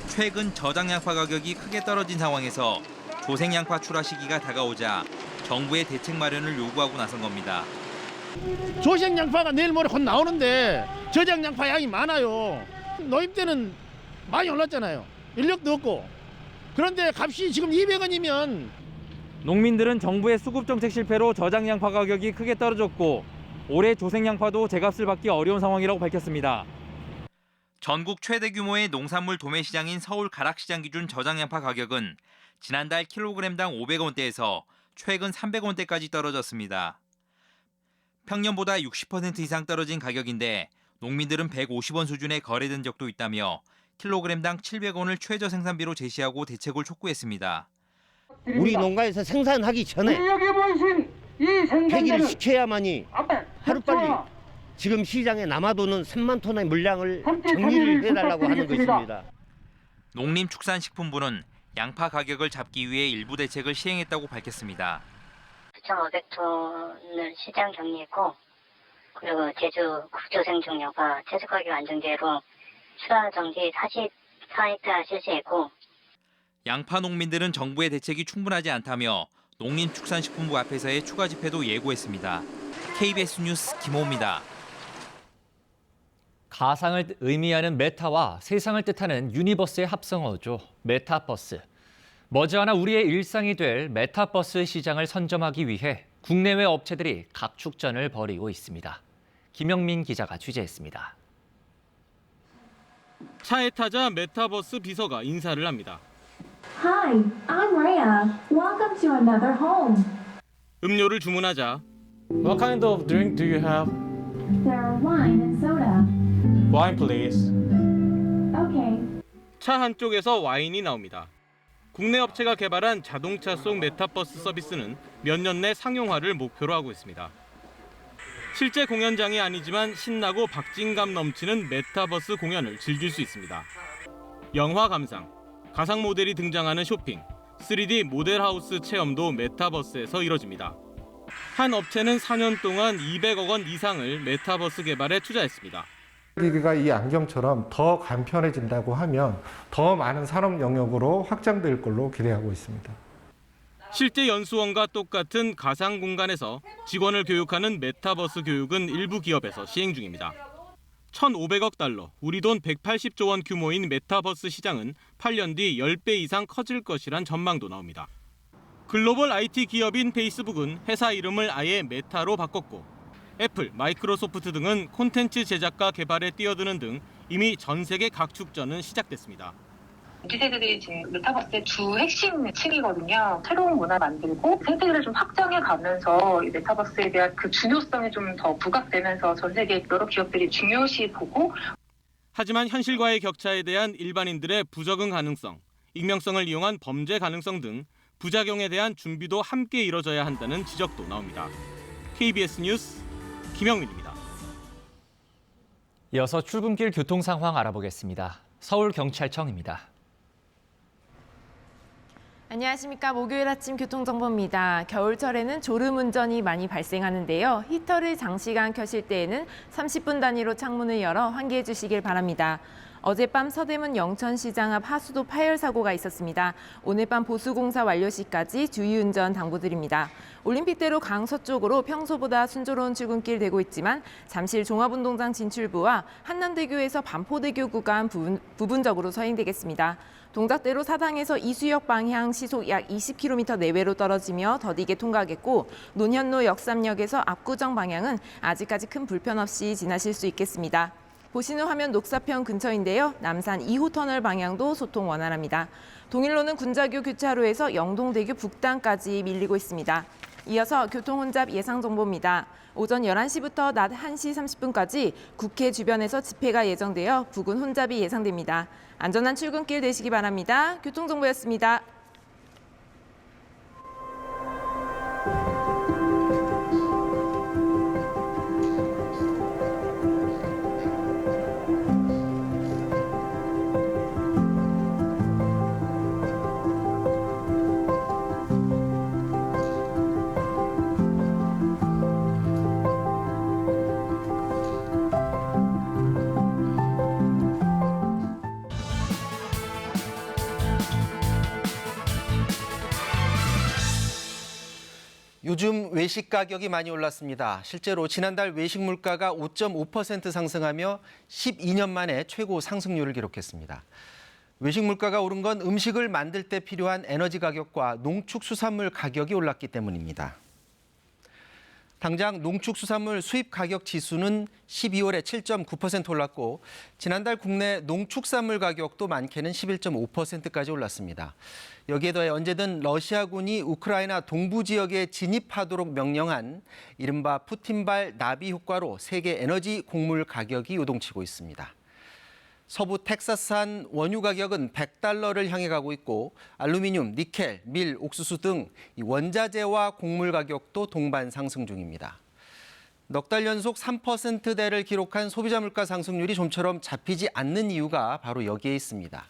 최근 저장 양파 가격이 크게 떨어진 상황에서 조생 양파 출하 시기가 다가오자 정부의 대책 마련을 요구하고 나선 겁니다. 조생 양파가 내일 모레 곧 나오는데 저장 양파 양이 많아요. 노임 때는 많이 올랐잖아요. 인력도 없고. 그런데 값이 지금 200원이면 농민들은 정부의 수급 정책 실패로 저장 양파 가격이 크게 떨어졌고 올해 조생 양파도 제값을 받기 어려운 상황이라고 밝혔습니다. 전국 최대 규모의 농산물 도매 시장인 서울 가락시장 기준 저장 양파 가격은 지난달 킬로그램당 500원대에서 최근 300원대까지 떨어졌습니다. 평년보다 60% 이상 떨어진 가격인데 농민들은 150원 수준에 거래된 적도 있다며 킬로그램당 700원을 최저 생산비로 제시하고 대책을 촉구했습니다. 우리 농가에서 생산하기 전에 폐기를 시켜야만이 하루빨리 지금 시장에 남아도는 3만 톤의 물량을 정리를 해달라고 하는 것입니다. 농림축산식품부는 양파 가격을 잡기 위해 일부 대책을 시행했다고 밝혔습니다. 9,500톤을 시장 격리했고 그리고 제주 국조생 종료가 채소가격 안정제로 출하 정지 44헥타 실시했고 양파 농민들은 정부의 대책이 충분하지 않다며 농림축산식품부 앞에서의 추가 집회도 예고했습니다. KBS 뉴스 김호입니다. 가상을 의미하는 메타와 세상을 뜻하는 유니버스의 합성어죠. 메타버스. 머지않아 우리의 일상이 될 메타버스 시장을 선점하기 위해 국내외 업체들이 각축전을 벌이고 있습니다. 김영민 기자가 취재했습니다. 차에 타자 메타버스 비서가 인사를 합니다. Hi, I'm Rhea. Welcome to another home. 음료를 주문하자 What kind of drink do you have? There are wine and soda. Wine please. Okay. 차 한쪽에서 와인이 나옵니다. 국내 업체가 개발한 자동차 속 메타버스 서비스는 몇 년 내 상용화를 목표로 하고 있습니다. 실제 공연장이 아니지만 신나고 박진감 넘치는 메타버스 공연을 즐길 수 있습니다. 영화 감상, 가상 모델이 등장하는 쇼핑, 3D 모델하우스 체험도 메타버스에서 이뤄집니다. 한 업체는 4년 동안 200억 원 이상을 메타버스 개발에 투자했습니다. 기기가 이 안경처럼 더 간편해진다고 하면 더 많은 산업 영역으로 확장될 걸로 기대하고 있습니다. 실제 연수원과 똑같은 가상 공간에서 직원을 교육하는 메타버스 교육은 일부 기업에서 시행 중입니다. 1,500억 달러, 우리 돈 180조 원 규모인 메타버스 시장은 8년 뒤 10배 이상 커질 것이란 전망도 나옵니다. 글로벌 IT 기업인 페이스북은 회사 이름을 아예 메타로 바꿨고 애플, 마이크로소프트 등은 콘텐츠 제작과 개발에 뛰어드는 등 이미 전 세계 각축전은 시작됐습니다. 우리 세대들이 지금 메타버스의 주 핵심 층이거든요. 새로운 문화 만들고 생태계를 좀 확장해 가면서 이 메타버스에 대한 그 중요성이 좀 더 부각되면서 전 세계 여러 기업들이 중요시 보고 하지만 현실과의 격차에 대한 일반인들의 부적응 가능성, 익명성을 이용한 범죄 가능성 등 부작용에 대한 준비도 함께 이뤄져야 한다는 지적도 나옵니다. KBS 뉴스 김영민입니다. 이어서 출근길 교통 상황 알아보겠습니다. 서울경찰청입니다. 안녕하십니까. 목요일 아침 교통정보입니다. 겨울철에는 졸음운전이 많이 발생하는데요. 히터를 장시간 켜실 때에는 30분 단위로 창문을 열어 환기해 주시길 바랍니다. 어젯밤 서대문 영천시장 앞 하수도 파열 사고가 있었습니다. 오늘 밤 보수공사 완료 시까지 주의운전 당부드립니다. 올림픽대로 강서쪽으로 평소보다 순조로운 출근길 되고 있지만 잠실 종합운동장 진출부와 한남대교에서 반포대교 구간 부분적으로 서행되겠습니다. 동작대로 사당에서 이수역 방향 시속 약 20km 내외로 떨어지며 더디게 통과하겠고 논현로 역삼역에서 압구정 방향은 아직까지 큰 불편 없이 지나실 수 있겠습니다. 보시는 화면 녹사평 근처인데요. 남산 2호 터널 방향도 소통 원활합니다. 동일로는 군자교 교차로에서 영동대교 북단까지 밀리고 있습니다. 이어서 교통 혼잡 예상 정보입니다. 오전 11시부터 낮 1시 30분까지 국회 주변에서 집회가 예정되어 부근 혼잡이 예상됩니다. 안전한 출근길 되시기 바랍니다. 교통정보였습니다. 요즘 외식 가격이 많이 올랐습니다. 실제로 지난달 외식 물가가 5.5% 상승하며 12년 만에 최고 상승률을 기록했습니다. 외식 물가가 오른 건 음식을 만들 때 필요한 에너지 가격과 농축수산물 가격이 올랐기 때문입니다. 당장 농축수산물 수입 가격 지수는 12월에 7.9% 올랐고 지난달 국내 농축산물 가격도 많게는 11.5%까지 올랐습니다. 여기에 더해 언제든 러시아군이 우크라이나 동부 지역에 진입하도록 명령한 이른바 푸틴발 나비 효과로 세계 에너지 곡물 가격이 요동치고 있습니다. 서부 텍사스산 원유 가격은 $100를 향해 가고 있고 알루미늄, 니켈, 밀, 옥수수 등 원자재와 곡물 가격도 동반 상승 중입니다. 넉 달 연속 3%대를 기록한 소비자 물가 상승률이 좀처럼 잡히지 않는 이유가 바로 여기에 있습니다.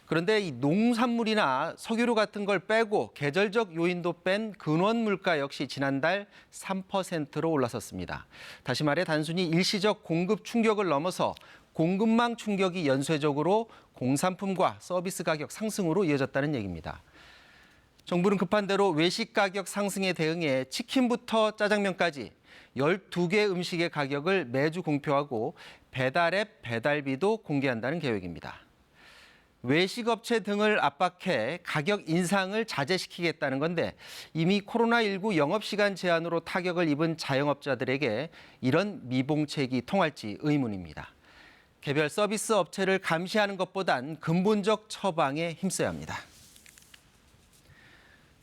그런데 이 농산물이나 석유류 같은 걸 빼고 계절적 요인도 뺀 근원 물가 역시 지난달 3%로 올라섰습니다. 다시 말해 단순히 일시적 공급 충격을 넘어서 공급망 충격이 연쇄적으로 공산품과 서비스 가격 상승으로 이어졌다는 얘기입니다. 정부는 급한 대로 외식 가격 상승에 대응해 치킨부터 짜장면까지 12개 음식의 가격을 매주 공표하고 배달앱 배달비도 공개한다는 계획입니다. 외식업체 등을 압박해 가격 인상을 자제시키겠다는 건데 이미 코로나19 영업시간 제한으로 타격을 입은 자영업자들에게 이런 미봉책이 통할지 의문입니다. 개별 서비스 업체를 감시하는 것보단 근본적 처방에 힘써야 합니다.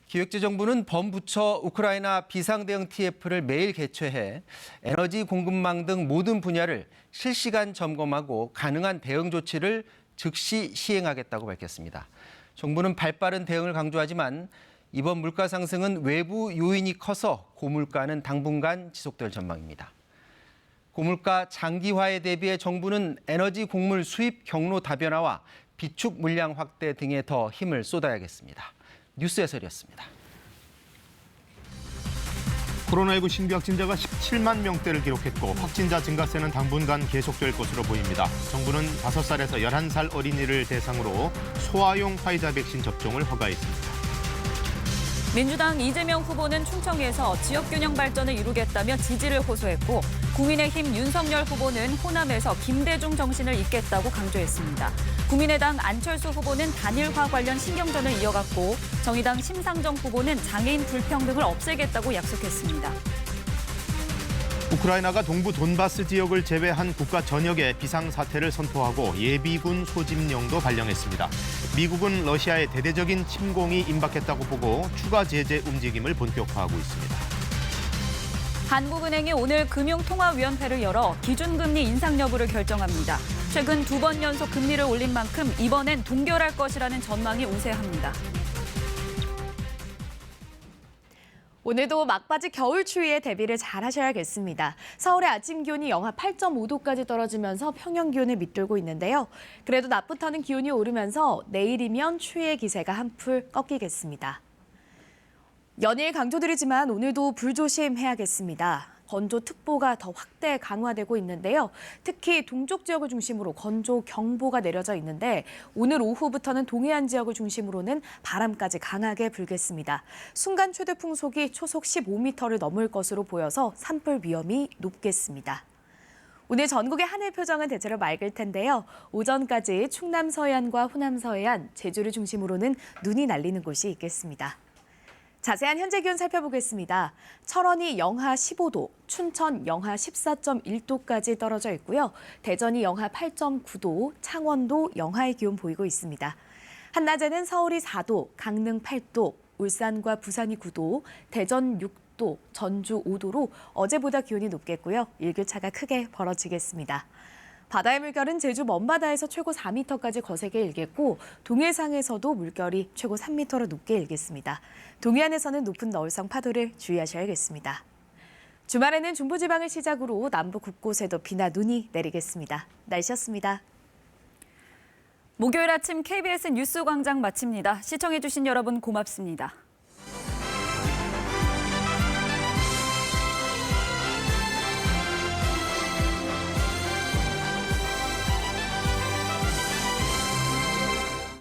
기획재정부는 범부처 우크라이나 비상대응 TF를 매일 개최해 에너지 공급망 등 모든 분야를 실시간 점검하고 가능한 대응 조치를 즉시 시행하겠다고 밝혔습니다. 정부는 발빠른 대응을 강조하지만 이번 물가 상승은 외부 요인이 커서 고물가는 당분간 지속될 전망입니다. 고물가 장기화에 대비해 정부는 에너지 곡물 수입 경로 다변화와 비축 물량 확대 등에 더 힘을 쏟아야겠습니다. 뉴스 해설이었습니다. 코로나19 신규 확진자가 17만 명대를 기록했고 확진자 증가세는 당분간 계속될 것으로 보입니다. 정부는 5살에서 11살 어린이를 대상으로 소아용 화이자 백신 접종을 허가했습니다. 민주당 이재명 후보는 충청에서 지역균형 발전을 이루겠다며 지지를 호소했고 국민의힘 윤석열 후보는 호남에서 김대중 정신을 잇겠다고 강조했습니다. 국민의당 안철수 후보는 단일화 관련 신경전을 이어갔고 정의당 심상정 후보는 장애인 불평등을 없애겠다고 약속했습니다. 우크라이나가 동부 돈바스 지역을 제외한 국가 전역에 비상사태를 선포하고 예비군 소집령도 발령했습니다. 미국은 러시아의 대대적인 침공이 임박했다고 보고 추가 제재 움직임을 본격화하고 있습니다. 한국은행이 오늘 금융통화위원회를 열어 기준금리 인상 여부를 결정합니다. 최근 2번 연속 금리를 올린 만큼 이번엔 동결할 것이라는 전망이 우세합니다. 오늘도 막바지 겨울 추위에 대비를 잘 하셔야겠습니다. 서울의 아침 기온이 영하 8.5도까지 떨어지면서 평년 기온을 밑돌고 있는데요. 그래도 낮부터는 기온이 오르면서 내일이면 추위의 기세가 한풀 꺾이겠습니다. 연일 강조드리지만 오늘도 불조심해야겠습니다. 건조특보가 더 확대 강화되고 있는데요. 특히 동쪽 지역을 중심으로 건조경보가 내려져 있는데 오늘 오후부터는 동해안 지역을 중심으로는 바람까지 강하게 불겠습니다. 순간 최대 풍속이 초속 15m를 넘을 것으로 보여서 산불 위험이 높겠습니다. 오늘 전국의 하늘 표정은 대체로 맑을 텐데요. 오전까지 충남 서해안과 호남 서해안, 제주를 중심으로는 눈이 날리는 곳이 있겠습니다. 자세한 현재 기온 살펴보겠습니다. 철원이 영하 15도, 춘천 영하 14.1도까지 떨어져 있고요. 대전이 영하 8.9도, 창원도 영하의 기온 보이고 있습니다. 한낮에는 서울이 4도, 강릉 8도, 울산과 부산이 9도, 대전 6도, 전주 5도로 어제보다 기온이 높겠고요. 일교차가 크게 벌어지겠습니다. 바다의 물결은 제주 먼바다에서 최고 4m까지 거세게 일겠고 동해상에서도 물결이 최고 3m로 높게 일겠습니다. 동해안에서는 높은 너울성 파도를 주의하셔야겠습니다. 주말에는 중부지방을 시작으로 남부 곳곳에도 비나 눈이 내리겠습니다. 날씨였습니다. 목요일 아침 KBS 뉴스광장 마칩니다. 시청해주신 여러분 고맙습니다.